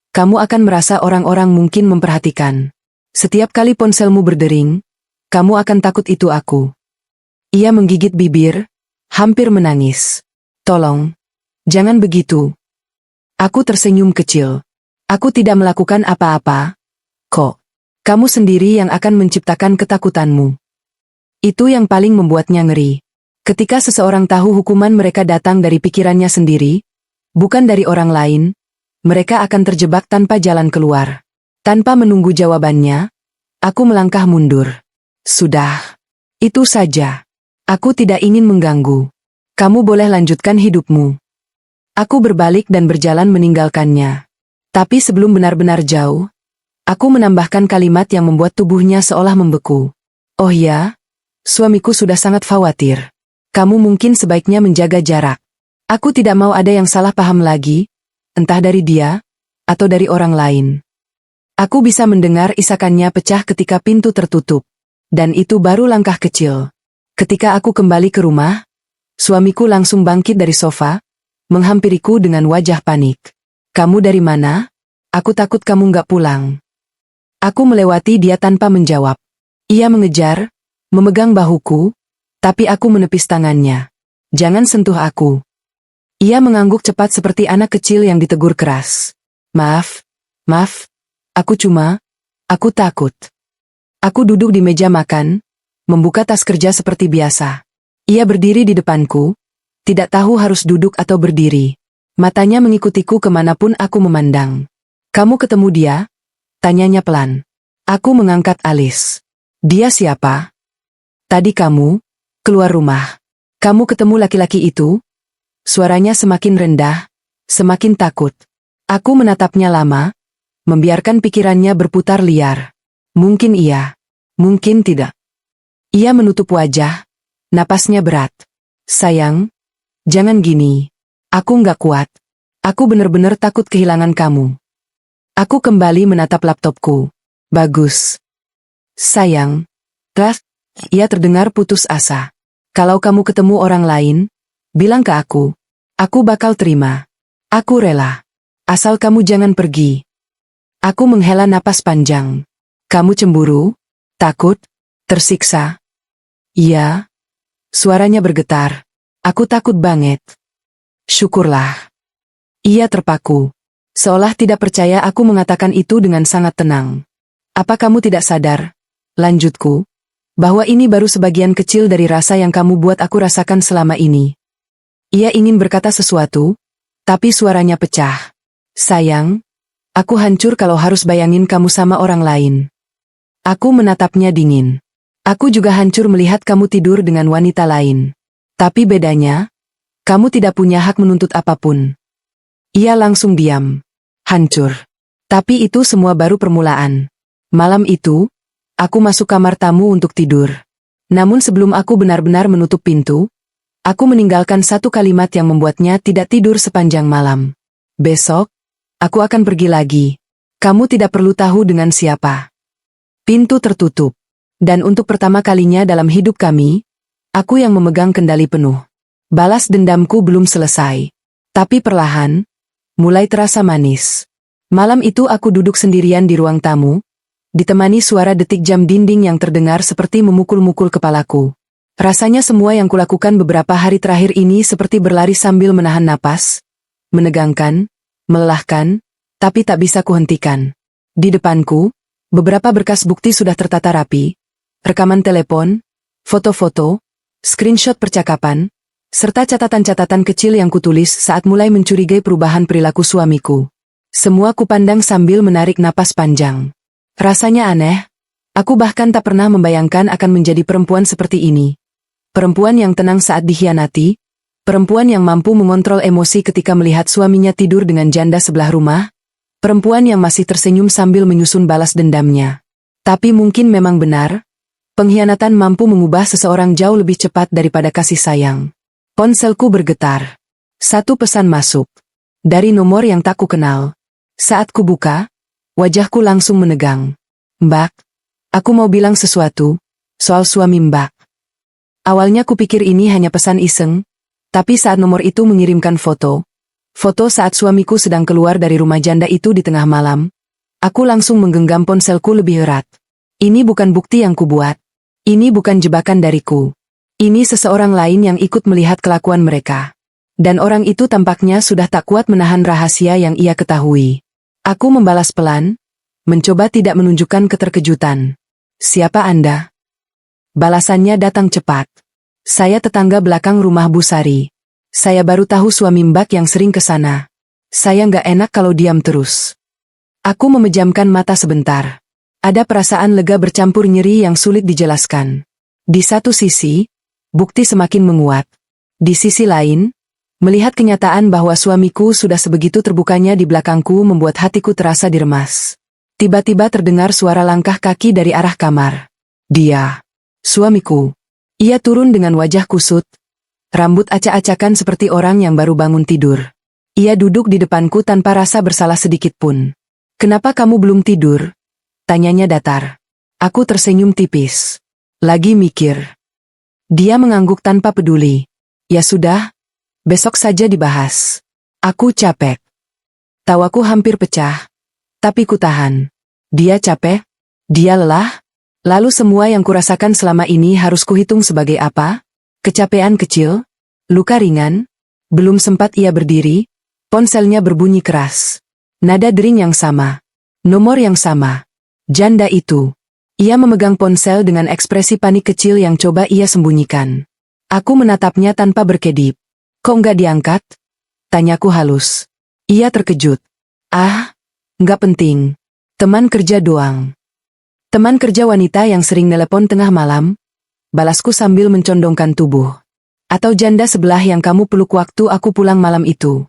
kamu akan merasa orang-orang mungkin memperhatikan. Setiap kali ponselmu berdering, kamu akan takut itu aku. Ia menggigit bibir, hampir menangis. Tolong, jangan begitu. Aku tersenyum kecil. Aku tidak melakukan apa-apa, kok. Kamu sendiri yang akan menciptakan ketakutanmu. Itu yang paling membuatnya ngeri. Ketika seseorang tahu hukuman mereka datang dari pikirannya sendiri, bukan dari orang lain, mereka akan terjebak tanpa jalan keluar. Tanpa menunggu jawabannya, aku melangkah mundur. Sudah. Itu saja. Aku tidak ingin mengganggu. Kamu boleh lanjutkan hidupmu. Aku berbalik dan berjalan meninggalkannya. Tapi sebelum benar-benar jauh, aku menambahkan kalimat yang membuat tubuhnya seolah membeku. Oh ya, suamiku sudah sangat khawatir. Kamu mungkin sebaiknya menjaga jarak. Aku tidak mau ada yang salah paham lagi, entah dari dia, atau dari orang lain. Aku bisa mendengar isakannya pecah ketika pintu tertutup. Dan itu baru langkah kecil. Ketika aku kembali ke rumah, suamiku langsung bangkit dari sofa, menghampiriku dengan wajah panik. Kamu dari mana? Aku takut kamu nggak pulang. Aku melewati dia tanpa menjawab. Ia mengejar, memegang bahuku, tapi aku menepis tangannya. Jangan sentuh aku. Ia mengangguk cepat seperti anak kecil yang ditegur keras. Maaf, aku takut. Aku duduk di meja makan, membuka tas kerja seperti biasa. Ia berdiri di depanku, tidak tahu harus duduk atau berdiri. Matanya mengikutiku kemanapun aku memandang. Kamu ketemu dia? Tanyanya pelan. Aku mengangkat alis. Dia siapa? Tadi kamu keluar rumah. Kamu ketemu laki-laki itu? Suaranya semakin rendah, semakin takut. Aku menatapnya lama, membiarkan pikirannya berputar liar. Mungkin iya, mungkin tidak. Ia menutup wajah, napasnya berat. Sayang, jangan gini. Aku nggak kuat. Aku benar-benar takut kehilangan kamu. Aku kembali menatap laptopku. Bagus. Sayang. Ia terdengar putus asa. Kalau kamu ketemu orang lain, bilang ke aku. Aku bakal terima. Aku rela. Asal kamu jangan pergi. Aku menghela napas panjang. Kamu cemburu? Takut? Tersiksa? Iya. Suaranya bergetar. Aku takut banget. Syukurlah. Ia terpaku. Seolah tidak percaya aku mengatakan itu dengan sangat tenang. Apa kamu tidak sadar, lanjutku, bahwa ini baru sebagian kecil dari rasa yang kamu buat aku rasakan selama ini? Ia ingin berkata sesuatu, tapi suaranya pecah. Sayang, aku hancur kalau harus bayangin kamu sama orang lain. Aku menatapnya dingin. Aku juga hancur melihat kamu tidur dengan wanita lain. Tapi bedanya, kamu tidak punya hak menuntut apapun. Ia langsung diam. Hancur. Tapi itu semua baru permulaan. Malam itu, aku masuk kamar tamu untuk tidur. Namun sebelum aku benar-benar menutup pintu, aku meninggalkan satu kalimat yang membuatnya tidak tidur sepanjang malam. Besok, aku akan pergi lagi. Kamu tidak perlu tahu dengan siapa. Pintu tertutup. Dan untuk pertama kalinya dalam hidup kami, aku yang memegang kendali penuh. Balas dendamku belum selesai. Tapi perlahan, mulai terasa manis. Malam itu aku duduk sendirian di ruang tamu, ditemani suara detik jam dinding yang terdengar seperti memukul-mukul kepalaku. Rasanya semua yang kulakukan beberapa hari terakhir ini seperti berlari sambil menahan napas, menegangkan, melelahkan, tapi tak bisa kuhentikan. Di depanku, beberapa berkas bukti sudah tertata rapi, rekaman telepon, foto-foto, screenshot percakapan, serta catatan-catatan kecil yang kutulis saat mulai mencurigai perubahan perilaku suamiku. Semua kupandang sambil menarik napas panjang. Rasanya aneh, aku bahkan tak pernah membayangkan akan menjadi perempuan seperti ini. Perempuan yang tenang saat dikhianati, perempuan yang mampu mengontrol emosi ketika melihat suaminya tidur dengan janda sebelah rumah, Perempuan yang masih tersenyum sambil menyusun balas dendamnya. Tapi mungkin memang benar, pengkhianatan mampu mengubah seseorang jauh lebih cepat daripada kasih sayang. Ponselku bergetar. Satu pesan masuk. Dari nomor yang tak kukenal. Saat kubuka, wajahku langsung menegang. Mbak, aku mau bilang sesuatu, soal suami Mbak. Awalnya kupikir ini hanya pesan iseng, tapi saat nomor itu mengirimkan foto saat suamiku sedang keluar dari rumah janda itu di tengah malam, aku langsung menggenggam ponselku lebih erat. Ini bukan bukti yang kubuat. Ini bukan jebakan dariku. Ini seseorang lain yang ikut melihat kelakuan mereka. Dan orang itu tampaknya sudah tak kuat menahan rahasia yang ia ketahui. Aku membalas pelan, mencoba tidak menunjukkan keterkejutan. Siapa Anda? Balasannya datang cepat. Saya tetangga belakang rumah Bu Sari. Saya baru tahu suami Mbak yang sering ke sana. Saya nggak enak kalau diam terus. Aku memejamkan mata sebentar. Ada perasaan lega bercampur nyeri yang sulit dijelaskan. Di satu sisi, bukti semakin menguat. Di sisi lain, melihat kenyataan bahwa suamiku sudah sebegitu terbukanya di belakangku membuat hatiku terasa diremas. Tiba-tiba terdengar suara langkah kaki dari arah kamar. Dia, suamiku. Ia turun dengan wajah kusut. Rambut acak-acakan seperti orang yang baru bangun tidur. Ia duduk di depanku tanpa rasa bersalah sedikit pun. Kenapa kamu belum tidur? Tanyanya datar. Aku tersenyum tipis. Lagi mikir. Dia mengangguk tanpa peduli. Ya sudah, besok saja dibahas. Aku capek. Tawaku hampir pecah. Tapi kutahan. Dia capek? Dia lelah? Lalu semua yang kurasakan selama ini harus kuhitung sebagai apa? Kecapean kecil? Luka ringan? Belum sempat ia berdiri, ponselnya berbunyi keras. Nada dering yang sama. Nomor yang sama. Janda itu. Ia memegang ponsel dengan ekspresi panik kecil yang coba ia sembunyikan. Aku menatapnya tanpa berkedip. Kok nggak diangkat? Tanyaku halus. Ia terkejut. Ah, nggak penting. Teman kerja doang. Teman kerja wanita yang sering nelepon tengah malam? Balasku sambil mencondongkan tubuh. Atau janda sebelah yang kamu peluk waktu aku pulang malam itu?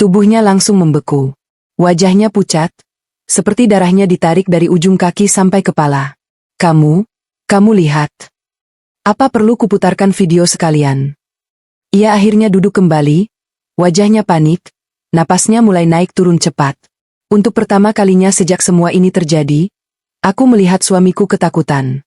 Tubuhnya langsung membeku. Wajahnya pucat, seperti darahnya ditarik dari ujung kaki sampai kepala. Kamu lihat. Apa perlu kuputarkan video sekalian? Ia akhirnya duduk kembali, wajahnya panik, napasnya mulai naik turun cepat. Untuk pertama kalinya sejak semua ini terjadi, aku melihat suamiku ketakutan.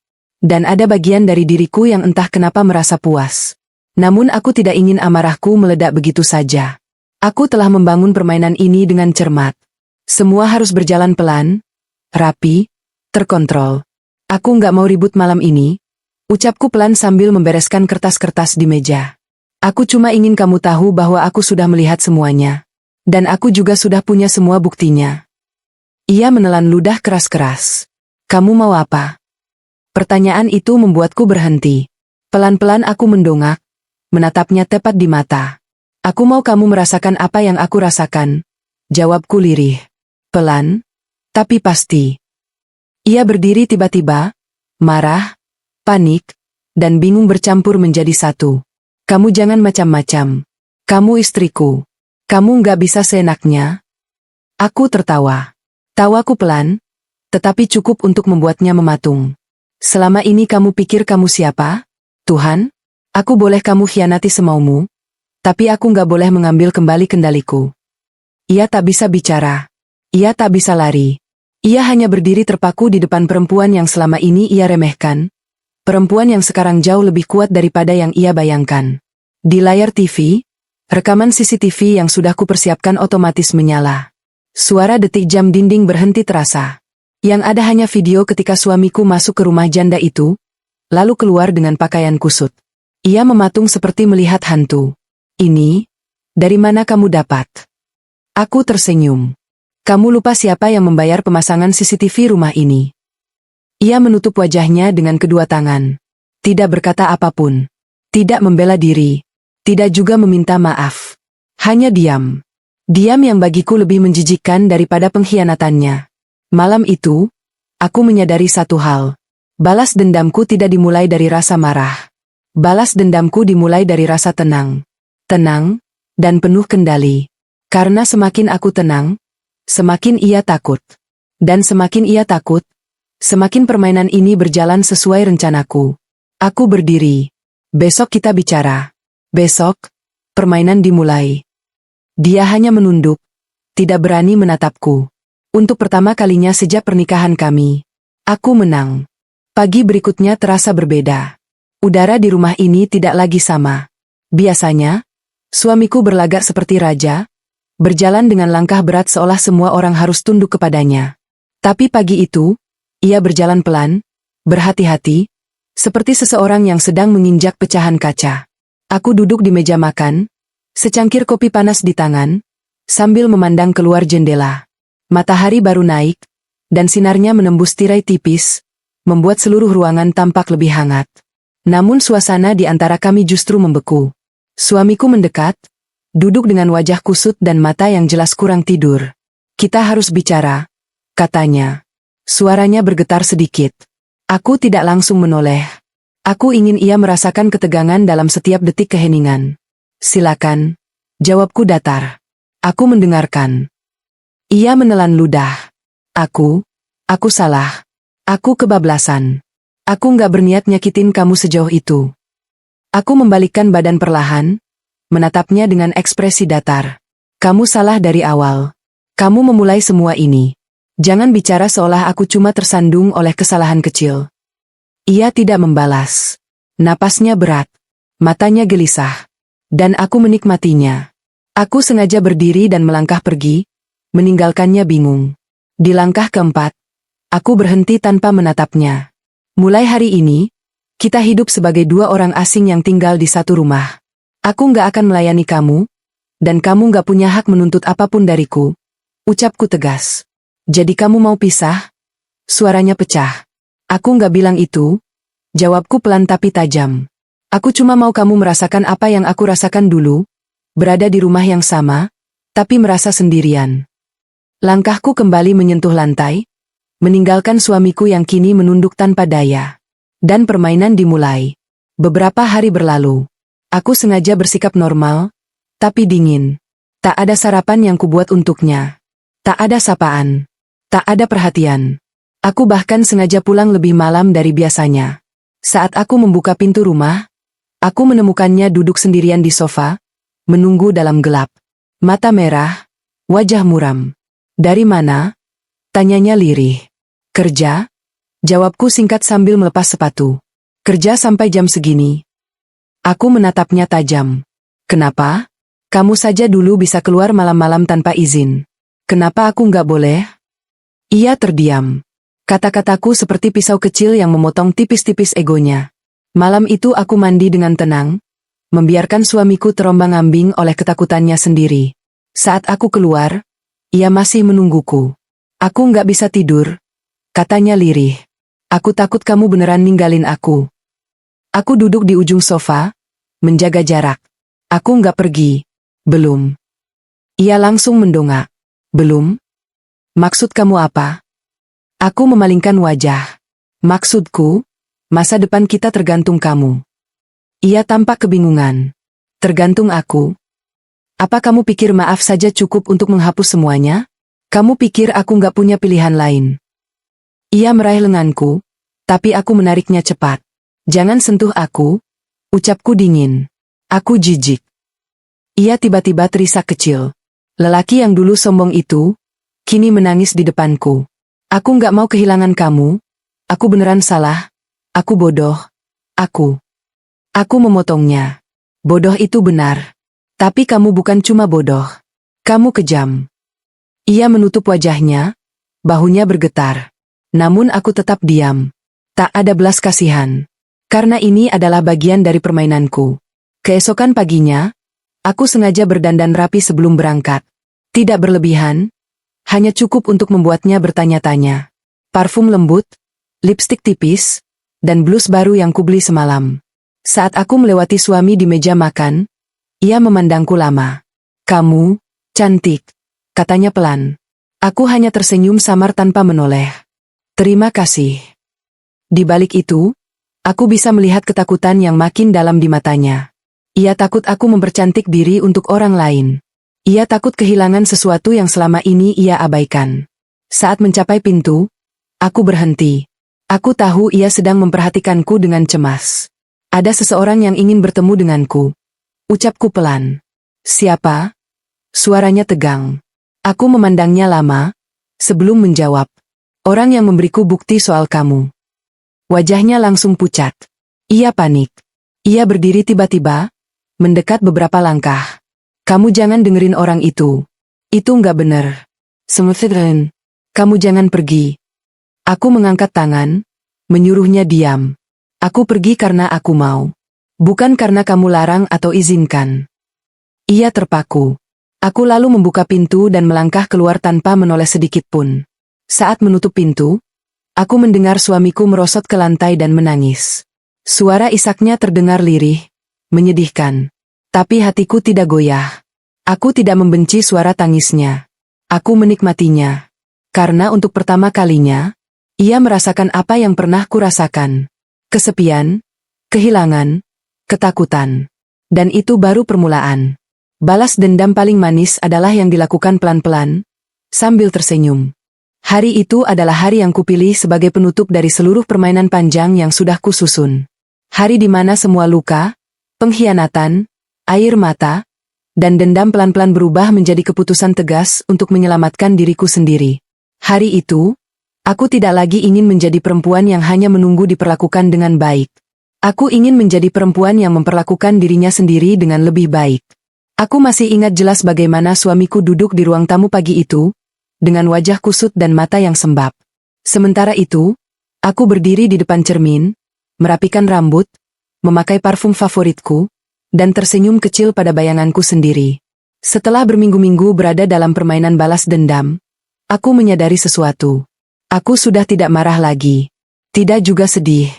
Dan ada bagian dari diriku yang entah kenapa merasa puas. Namun aku tidak ingin amarahku meledak begitu saja. Aku telah membangun permainan ini dengan cermat. Semua harus berjalan pelan, rapi, terkontrol. Aku nggak mau ribut malam ini, ucapku pelan sambil membereskan kertas-kertas di meja. Aku cuma ingin kamu tahu bahwa aku sudah melihat semuanya. Dan aku juga sudah punya semua buktinya. Ia menelan ludah keras-keras. Kamu mau apa? Pertanyaan itu membuatku berhenti. Pelan-pelan aku mendongak, menatapnya tepat di mata. Aku mau kamu merasakan apa yang aku rasakan. Jawabku lirih. Pelan, tapi pasti. Ia berdiri tiba-tiba, marah, panik, dan bingung bercampur menjadi satu. Kamu jangan macam-macam. Kamu istriku. Kamu nggak bisa seenaknya. Aku tertawa. Tawaku pelan, tetapi cukup untuk membuatnya mematung. Selama ini kamu pikir kamu siapa? Tuhan? Aku boleh kamu khianati semaumu, tapi aku nggak boleh mengambil kembali kendaliku. Ia tak bisa bicara. Ia tak bisa lari. Ia hanya berdiri terpaku di depan perempuan yang selama ini ia remehkan. Perempuan yang sekarang jauh lebih kuat daripada yang ia bayangkan. Di layar TV, rekaman CCTV yang sudah kupersiapkan otomatis menyala. Suara detik jam dinding berhenti terasa. Yang ada hanya video ketika suamiku masuk ke rumah janda itu, lalu keluar dengan pakaian kusut. Ia mematung seperti melihat hantu. Ini, dari mana kamu dapat? Aku tersenyum. Kamu lupa siapa yang membayar pemasangan CCTV rumah ini? Ia menutup wajahnya dengan kedua tangan. Tidak berkata apapun. Tidak membela diri. Tidak juga meminta maaf. Hanya diam. Diam yang bagiku lebih menjijikkan daripada pengkhianatannya. Malam itu, aku menyadari satu hal. Balas dendamku tidak dimulai dari rasa marah. Balas dendamku dimulai dari rasa tenang. Tenang, dan penuh kendali. Karena semakin aku tenang, Semakin ia takut. Dan semakin ia takut, semakin permainan ini berjalan sesuai rencanaku. Aku berdiri. Besok kita bicara. Besok, permainan dimulai. Dia hanya menunduk, tidak berani menatapku. Untuk pertama kalinya sejak pernikahan kami, aku menang. Pagi berikutnya terasa berbeda. Udara di rumah ini tidak lagi sama. Biasanya, suamiku berlagak seperti raja, berjalan dengan langkah berat seolah semua orang harus tunduk kepadanya. Tapi pagi itu, ia berjalan pelan, berhati-hati, seperti seseorang yang sedang menginjak pecahan kaca. Aku duduk di meja makan, secangkir kopi panas di tangan, sambil memandang keluar jendela. Matahari baru naik, dan sinarnya menembus tirai tipis, membuat seluruh ruangan tampak lebih hangat. Namun suasana di antara kami justru membeku. Suamiku mendekat, duduk dengan wajah kusut dan mata yang jelas kurang tidur. Kita harus bicara, katanya. Suaranya bergetar sedikit. Aku tidak langsung menoleh. Aku ingin ia merasakan ketegangan dalam setiap detik keheningan. Silakan, jawabku datar. Aku mendengarkan. Ia menelan ludah. Aku salah. Aku kebablasan. Aku nggak berniat nyakitin kamu sejauh itu. Aku membalikkan badan perlahan, menatapnya dengan ekspresi datar. Kamu salah dari awal. Kamu memulai semua ini. Jangan bicara seolah aku cuma tersandung oleh kesalahan kecil. Ia tidak membalas. Napasnya berat. Matanya gelisah. Dan aku menikmatinya. Aku sengaja berdiri dan melangkah pergi, meninggalkannya bingung. Di langkah keempat, aku berhenti tanpa menatapnya. Mulai hari ini, kita hidup sebagai dua orang asing yang tinggal di satu rumah. Aku nggak akan melayani kamu, dan kamu nggak punya hak menuntut apapun dariku. Ucapku tegas. Jadi kamu mau pisah? Suaranya pecah. Aku nggak bilang itu. Jawabku pelan tapi tajam. Aku cuma mau kamu merasakan apa yang aku rasakan dulu, berada di rumah yang sama, tapi merasa sendirian. Langkahku kembali menyentuh lantai, meninggalkan suamiku yang kini menunduk tanpa daya. Dan permainan dimulai. Beberapa hari berlalu. Aku sengaja bersikap normal, tapi dingin. Tak ada sarapan yang kubuat untuknya. Tak ada sapaan. Tak ada perhatian. Aku bahkan sengaja pulang lebih malam dari biasanya. Saat aku membuka pintu rumah, aku menemukannya duduk sendirian di sofa, menunggu dalam gelap. Mata merah, wajah muram. Dari mana? Tanyanya lirih. Kerja? Jawabku singkat sambil melepas sepatu. Kerja sampai jam segini. Aku menatapnya tajam. Kenapa? Kamu saja dulu bisa keluar malam-malam tanpa izin. Kenapa aku nggak boleh? Ia terdiam. Kata-kataku seperti pisau kecil yang memotong tipis-tipis egonya. Malam itu aku mandi dengan tenang, membiarkan suamiku terombang-ambing oleh ketakutannya sendiri. Saat aku keluar, ia masih menungguku. Aku nggak bisa tidur, katanya lirih. Aku takut kamu beneran ninggalin aku. Aku duduk di ujung sofa, menjaga jarak. Aku nggak pergi. Belum. Ia langsung mendongak. Belum? Maksud kamu apa? Aku memalingkan wajah. Maksudku, masa depan kita tergantung kamu. Ia tampak kebingungan. Tergantung aku? Apa kamu pikir maaf saja cukup untuk menghapus semuanya? Kamu pikir aku nggak punya pilihan lain? Ia meraih lenganku, tapi aku menariknya cepat. Jangan sentuh aku, ucapku dingin. Aku jijik. Ia tiba-tiba terisak kecil. Lelaki yang dulu sombong itu, kini menangis di depanku. Aku nggak mau kehilangan kamu. Aku beneran salah. Aku bodoh. Aku memotongnya. Bodoh itu benar. Tapi kamu bukan cuma bodoh. Kamu kejam. Ia menutup wajahnya, bahunya bergetar. Namun aku tetap diam. Tak ada belas kasihan. Karena ini adalah bagian dari permainanku. Keesokan paginya, aku sengaja berdandan rapi sebelum berangkat. Tidak berlebihan, hanya cukup untuk membuatnya bertanya-tanya. Parfum lembut, lipstik tipis, dan blus baru yang kubeli semalam. Saat aku melewati suami di meja makan, ia memandangku lama. Kamu, cantik, katanya pelan. Aku hanya tersenyum samar tanpa menoleh. Terima kasih. Di balik itu, aku bisa melihat ketakutan yang makin dalam di matanya. Ia takut aku mempercantik diri untuk orang lain. Ia takut kehilangan sesuatu yang selama ini ia abaikan. Saat mencapai pintu, aku berhenti. Aku tahu ia sedang memperhatikanku dengan cemas. Ada seseorang yang ingin bertemu denganku. Ucapku pelan. Siapa? Suaranya tegang. Aku memandangnya lama, sebelum menjawab. Orang yang memberiku bukti soal kamu. Wajahnya langsung pucat. Ia panik. Ia berdiri tiba-tiba, mendekat beberapa langkah. Kamu jangan dengerin orang itu. Itu nggak bener. Semutren. Kamu jangan pergi. Aku mengangkat tangan, menyuruhnya diam. Aku pergi karena aku mau. Bukan karena kamu larang atau izinkan. Ia terpaku. Aku lalu membuka pintu dan melangkah keluar tanpa menoleh sedikit pun. Saat menutup pintu, aku mendengar suamiku merosot ke lantai dan menangis. Suara isaknya terdengar lirih, menyedihkan. Tapi hatiku tidak goyah. Aku tidak membenci suara tangisnya. Aku menikmatinya. Karena untuk pertama kalinya, ia merasakan apa yang pernah kurasakan. Kesepian, kehilangan, ketakutan. Dan itu baru permulaan. Balas dendam paling manis adalah yang dilakukan pelan-pelan, sambil tersenyum. Hari itu adalah hari yang kupilih sebagai penutup dari seluruh permainan panjang yang sudah kususun. Hari di mana semua luka, pengkhianatan, air mata, dan dendam pelan-pelan berubah menjadi keputusan tegas untuk menyelamatkan diriku sendiri. Hari itu, aku tidak lagi ingin menjadi perempuan yang hanya menunggu diperlakukan dengan baik. Aku ingin menjadi perempuan yang memperlakukan dirinya sendiri dengan lebih baik. Aku masih ingat jelas bagaimana suamiku duduk di ruang tamu pagi itu, dengan wajah kusut dan mata yang sembab. Sementara itu, aku berdiri di depan cermin, merapikan rambut, memakai parfum favoritku, dan tersenyum kecil pada bayanganku sendiri. Setelah berminggu-minggu berada dalam permainan balas dendam, aku menyadari sesuatu. Aku sudah tidak marah lagi. Tidak juga sedih.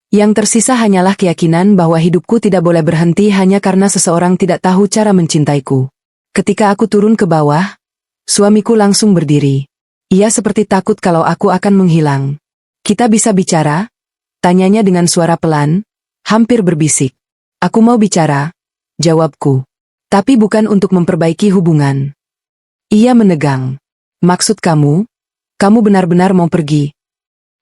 Yang tersisa hanyalah keyakinan bahwa hidupku tidak boleh berhenti hanya karena seseorang tidak tahu cara mencintaiku. Ketika aku turun ke bawah, suamiku langsung berdiri. Ia seperti takut kalau aku akan menghilang. Kita bisa bicara? Tanyanya dengan suara pelan, hampir berbisik. Aku mau bicara, jawabku. Tapi bukan untuk memperbaiki hubungan. Ia menegang. Maksud kamu? Kamu benar-benar mau pergi?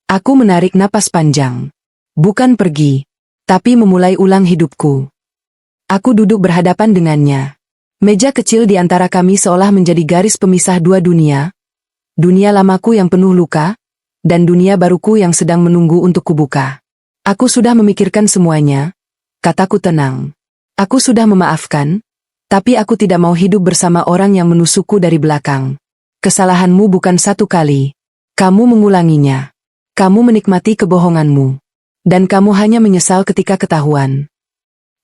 Aku menarik napas panjang. Bukan pergi, tapi memulai ulang hidupku. Aku duduk berhadapan dengannya. Meja kecil di antara kami seolah menjadi garis pemisah dua dunia. Dunia lamaku yang penuh luka, dan dunia baruku yang sedang menunggu untuk kubuka. Aku sudah memikirkan semuanya, kataku tenang. Aku sudah memaafkan, tapi aku tidak mau hidup bersama orang yang menusukku dari belakang. Kesalahanmu bukan satu kali. Kamu mengulanginya. Kamu menikmati kebohonganmu. Dan kamu hanya menyesal ketika ketahuan.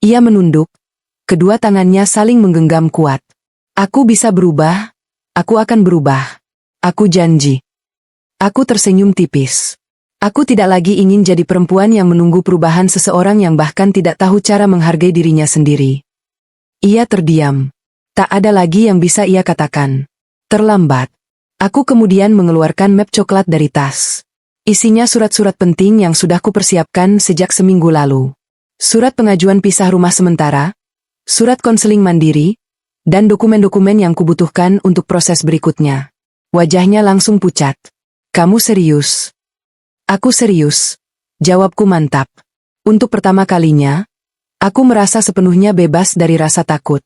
Ia menunduk, kedua tangannya saling menggenggam kuat. Aku bisa berubah, aku akan berubah. Aku janji. Aku tersenyum tipis. Aku tidak lagi ingin jadi perempuan yang menunggu perubahan seseorang yang bahkan tidak tahu cara menghargai dirinya sendiri. Ia terdiam. Tak ada lagi yang bisa ia katakan. Terlambat. Aku kemudian mengeluarkan map coklat dari tas. Isinya surat-surat penting yang sudah kupersiapkan sejak seminggu lalu. Surat pengajuan pisah rumah sementara, surat konseling mandiri, dan dokumen-dokumen yang kubutuhkan untuk proses berikutnya. Wajahnya langsung pucat. Kamu serius? Aku serius. Jawabku mantap. Untuk pertama kalinya, aku merasa sepenuhnya bebas dari rasa takut.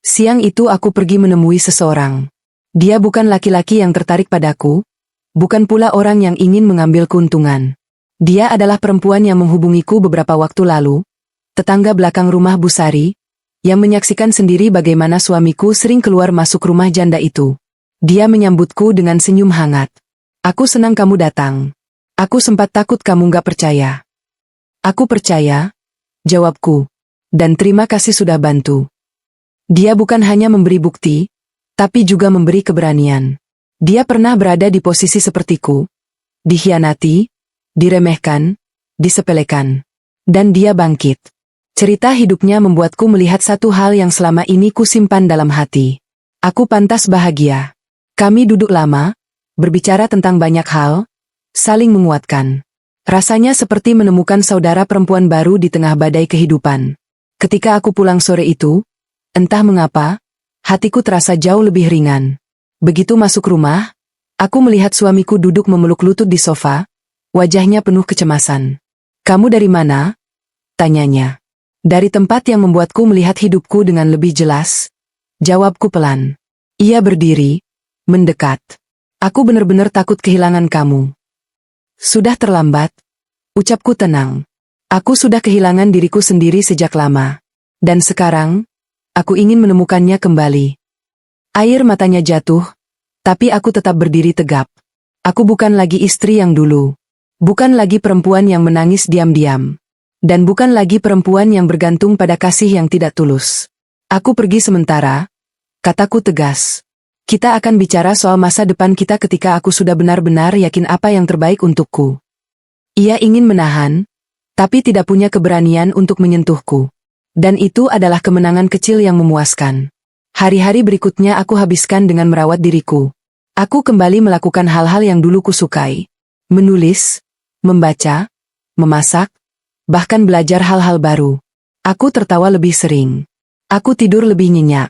Siang itu aku pergi menemui seseorang. Dia bukan laki-laki yang tertarik padaku, bukan pula orang yang ingin mengambil keuntungan. Dia adalah perempuan yang menghubungiku beberapa waktu lalu, tetangga belakang rumah Bu Sari, yang menyaksikan sendiri bagaimana suamiku sering keluar masuk rumah janda itu. Dia menyambutku dengan senyum hangat. Aku senang kamu datang. Aku sempat takut kamu gak percaya. Aku percaya, jawabku, dan terima kasih sudah bantu. Dia bukan hanya memberi bukti, tapi juga memberi keberanian. Dia pernah berada di posisi sepertiku, dikhianati, diremehkan, disepelekan. Dan dia bangkit. Cerita hidupnya membuatku melihat satu hal yang selama ini kusimpan dalam hati. Aku pantas bahagia. Kami duduk lama, berbicara tentang banyak hal, saling menguatkan. Rasanya seperti menemukan saudara perempuan baru di tengah badai kehidupan. Ketika aku pulang sore itu, entah mengapa, Hatiku terasa jauh lebih ringan. Begitu masuk rumah, aku melihat suamiku duduk memeluk lutut di sofa, wajahnya penuh kecemasan. "Kamu dari mana?" tanyanya. "Dari tempat yang membuatku melihat hidupku dengan lebih jelas," jawabku pelan. Ia berdiri, mendekat. "Aku benar-benar takut kehilangan kamu." "Sudah terlambat," ucapku tenang. "Aku sudah kehilangan diriku sendiri sejak lama. Dan sekarang, aku ingin menemukannya kembali." Air matanya jatuh, tapi aku tetap berdiri tegap. Aku bukan lagi istri yang dulu. Bukan lagi perempuan yang menangis diam-diam. Dan bukan lagi perempuan yang bergantung pada kasih yang tidak tulus. "Aku pergi sementara," kataku tegas. "Kita akan bicara soal masa depan kita ketika aku sudah benar-benar yakin apa yang terbaik untukku." Ia ingin menahan, tapi tidak punya keberanian untuk menyentuhku. Dan itu adalah kemenangan kecil yang memuaskan. Hari-hari berikutnya aku habiskan dengan merawat diriku. Aku kembali melakukan hal-hal yang dulu kusukai. Menulis, membaca, memasak, bahkan belajar hal-hal baru. Aku tertawa lebih sering. Aku tidur lebih nyenyak.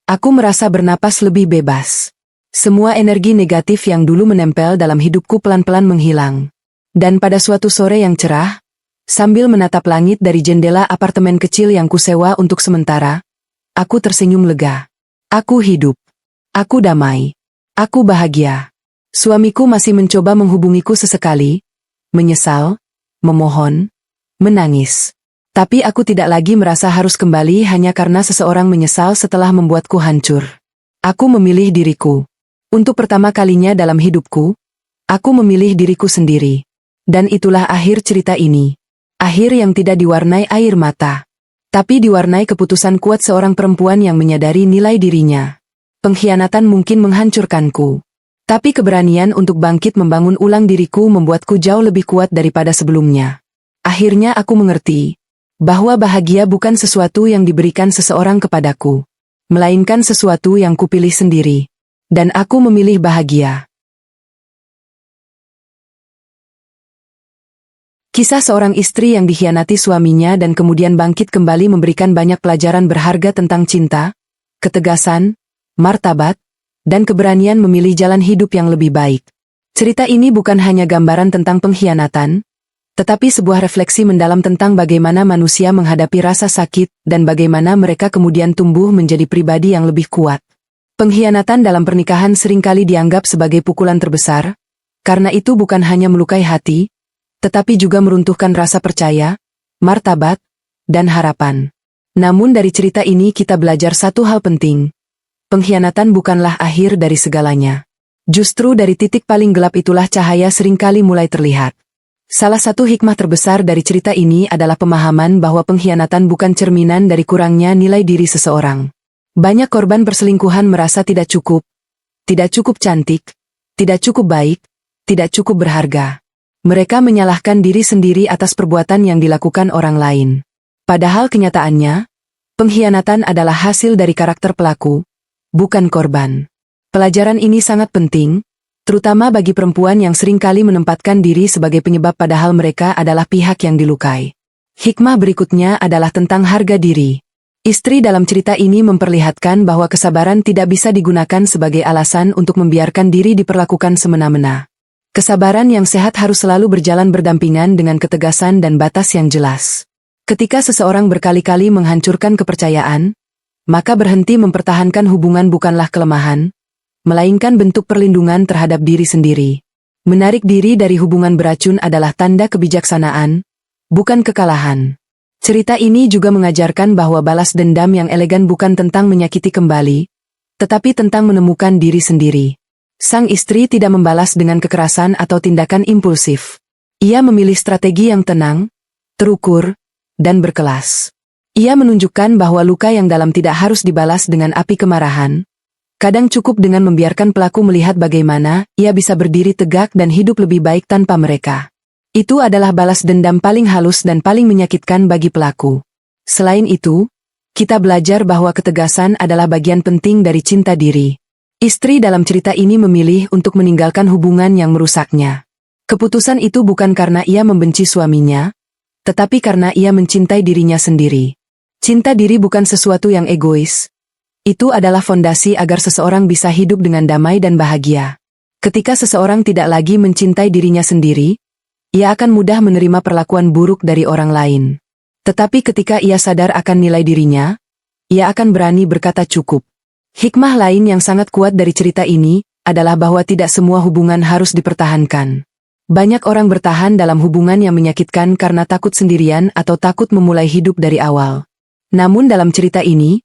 Aku merasa bernapas lebih bebas. Semua energi negatif yang dulu menempel dalam hidupku pelan-pelan menghilang. Dan pada suatu sore yang cerah, sambil menatap langit dari jendela apartemen kecil yang kusewa untuk sementara, aku tersenyum lega. Aku hidup. Aku damai. Aku bahagia. Suamiku masih mencoba menghubungiku sesekali, menyesal, memohon, menangis. Tapi aku tidak lagi merasa harus kembali hanya karena seseorang menyesal setelah membuatku hancur. Aku memilih diriku. Untuk pertama kalinya dalam hidupku, aku memilih diriku sendiri. Dan itulah akhir cerita ini. Akhir yang tidak diwarnai air mata, tapi diwarnai keputusan kuat seorang perempuan yang menyadari nilai dirinya. Pengkhianatan mungkin menghancurkanku. Tapi keberanian untuk bangkit membangun ulang diriku membuatku jauh lebih kuat daripada sebelumnya. Akhirnya aku mengerti bahwa bahagia bukan sesuatu yang diberikan seseorang kepadaku, melainkan sesuatu yang kupilih sendiri. Dan aku memilih bahagia. Kisah seorang istri yang dikhianati suaminya dan kemudian bangkit kembali memberikan banyak pelajaran berharga tentang cinta, ketegasan, martabat, dan keberanian memilih jalan hidup yang lebih baik. Cerita ini bukan hanya gambaran tentang pengkhianatan, tetapi sebuah refleksi mendalam tentang bagaimana manusia menghadapi rasa sakit dan bagaimana mereka kemudian tumbuh menjadi pribadi yang lebih kuat. Pengkhianatan dalam pernikahan seringkali dianggap sebagai pukulan terbesar, karena itu bukan hanya melukai hati, tetapi juga meruntuhkan rasa percaya, martabat, dan harapan. Namun dari cerita ini kita belajar satu hal penting. Pengkhianatan bukanlah akhir dari segalanya. Justru dari titik paling gelap itulah cahaya seringkali mulai terlihat. Salah satu hikmah terbesar dari cerita ini adalah pemahaman bahwa pengkhianatan bukan cerminan dari kurangnya nilai diri seseorang. Banyak korban perselingkuhan merasa tidak cukup cantik, tidak cukup baik, tidak cukup berharga. Mereka menyalahkan diri sendiri atas perbuatan yang dilakukan orang lain. Padahal kenyataannya, pengkhianatan adalah hasil dari karakter pelaku, bukan korban. Pelajaran ini sangat penting, terutama bagi perempuan yang seringkali menempatkan diri sebagai penyebab padahal mereka adalah pihak yang dilukai. Hikmah berikutnya adalah tentang harga diri. Istri dalam cerita ini memperlihatkan bahwa kesabaran tidak bisa digunakan sebagai alasan untuk membiarkan diri diperlakukan semena-mena. Kesabaran yang sehat harus selalu berjalan berdampingan dengan ketegasan dan batas yang jelas. Ketika seseorang berkali-kali menghancurkan kepercayaan, maka berhenti mempertahankan hubungan bukanlah kelemahan, melainkan bentuk perlindungan terhadap diri sendiri. Menarik diri dari hubungan beracun adalah tanda kebijaksanaan, bukan kekalahan. Cerita ini juga mengajarkan bahwa balas dendam yang elegan bukan tentang menyakiti kembali, tetapi tentang menemukan diri sendiri. Sang istri tidak membalas dengan kekerasan atau tindakan impulsif. Ia memilih strategi yang tenang, terukur, dan berkelas. Ia menunjukkan bahwa luka yang dalam tidak harus dibalas dengan api kemarahan. Kadang cukup dengan membiarkan pelaku melihat bagaimana ia bisa berdiri tegak dan hidup lebih baik tanpa mereka. Itu adalah balas dendam paling halus dan paling menyakitkan bagi pelaku. Selain itu, kita belajar bahwa ketegasan adalah bagian penting dari cinta diri. Istri dalam cerita ini memilih untuk meninggalkan hubungan yang merusaknya. Keputusan itu bukan karena ia membenci suaminya, tetapi karena ia mencintai dirinya sendiri. Cinta diri bukan sesuatu yang egois, Itu adalah fondasi agar seseorang bisa hidup dengan damai dan bahagia. Ketika seseorang tidak lagi mencintai dirinya sendiri, ia akan mudah menerima perlakuan buruk dari orang lain. Tetapi ketika ia sadar akan nilai dirinya, ia akan berani berkata cukup. Hikmah lain yang sangat kuat dari cerita ini adalah bahwa tidak semua hubungan harus dipertahankan. Banyak orang bertahan dalam hubungan yang menyakitkan karena takut sendirian atau takut memulai hidup dari awal. Namun dalam cerita ini,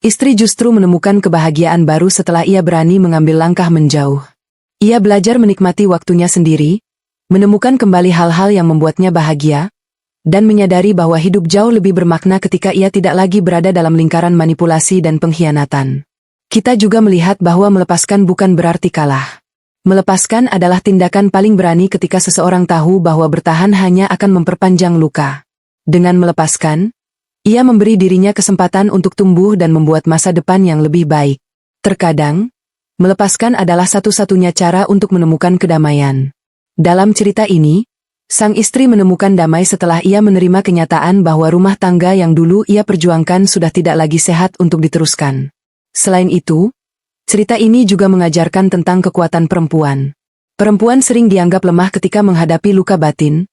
istri justru menemukan kebahagiaan baru setelah ia berani mengambil langkah menjauh. Ia belajar menikmati waktunya sendiri, menemukan kembali hal-hal yang membuatnya bahagia, dan menyadari bahwa hidup jauh lebih bermakna ketika ia tidak lagi berada dalam lingkaran manipulasi dan pengkhianatan. Kita juga melihat bahwa melepaskan bukan berarti kalah. Melepaskan adalah tindakan paling berani ketika seseorang tahu bahwa bertahan hanya akan memperpanjang luka. Dengan melepaskan, ia memberi dirinya kesempatan untuk tumbuh dan membuat masa depan yang lebih baik. Terkadang, melepaskan adalah satu-satunya cara untuk menemukan kedamaian. Dalam cerita ini, sang istri menemukan damai setelah ia menerima kenyataan bahwa rumah tangga yang dulu ia perjuangkan sudah tidak lagi sehat untuk diteruskan. Selain itu, cerita ini juga mengajarkan tentang kekuatan perempuan. Perempuan sering dianggap lemah ketika menghadapi luka batin,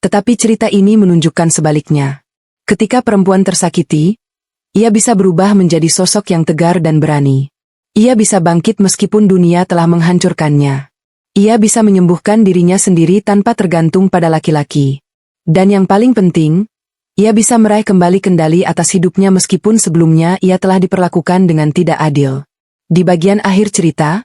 tetapi cerita ini menunjukkan sebaliknya. Ketika perempuan tersakiti, ia bisa berubah menjadi sosok yang tegar dan berani. Ia bisa bangkit meskipun dunia telah menghancurkannya. Ia bisa menyembuhkan dirinya sendiri tanpa tergantung pada laki-laki. Dan yang paling penting, ia bisa meraih kembali kendali atas hidupnya meskipun sebelumnya ia telah diperlakukan dengan tidak adil. Di bagian akhir cerita,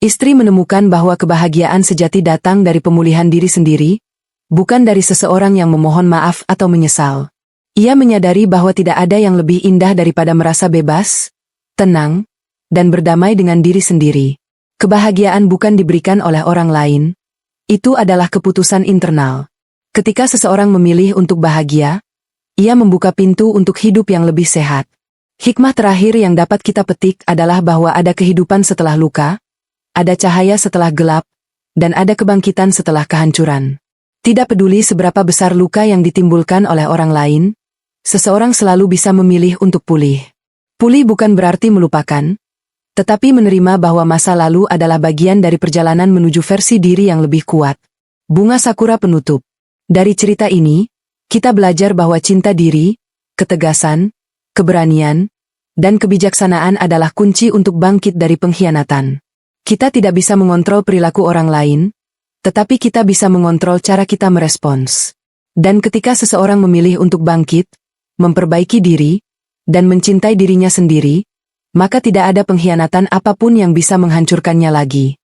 istri menemukan bahwa kebahagiaan sejati datang dari pemulihan diri sendiri, bukan dari seseorang yang memohon maaf atau menyesal. Ia menyadari bahwa tidak ada yang lebih indah daripada merasa bebas, tenang, dan berdamai dengan diri sendiri. Kebahagiaan bukan diberikan oleh orang lain, itu adalah keputusan internal. Ketika seseorang memilih untuk bahagia, ia membuka pintu untuk hidup yang lebih sehat. Hikmah terakhir yang dapat kita petik adalah bahwa ada kehidupan setelah luka, ada cahaya setelah gelap, dan ada kebangkitan setelah kehancuran. Tidak peduli seberapa besar luka yang ditimbulkan oleh orang lain, seseorang selalu bisa memilih untuk pulih. Pulih bukan berarti melupakan, tetapi menerima bahwa masa lalu adalah bagian dari perjalanan menuju versi diri yang lebih kuat. Bunga sakura penutup. Dari cerita ini, kita belajar bahwa cinta diri, ketegasan, keberanian, dan kebijaksanaan adalah kunci untuk bangkit dari pengkhianatan. Kita tidak bisa mengontrol perilaku orang lain, tetapi kita bisa mengontrol cara kita merespons. Dan ketika seseorang memilih untuk bangkit, memperbaiki diri, dan mencintai dirinya sendiri, maka tidak ada pengkhianatan apapun yang bisa menghancurkannya lagi.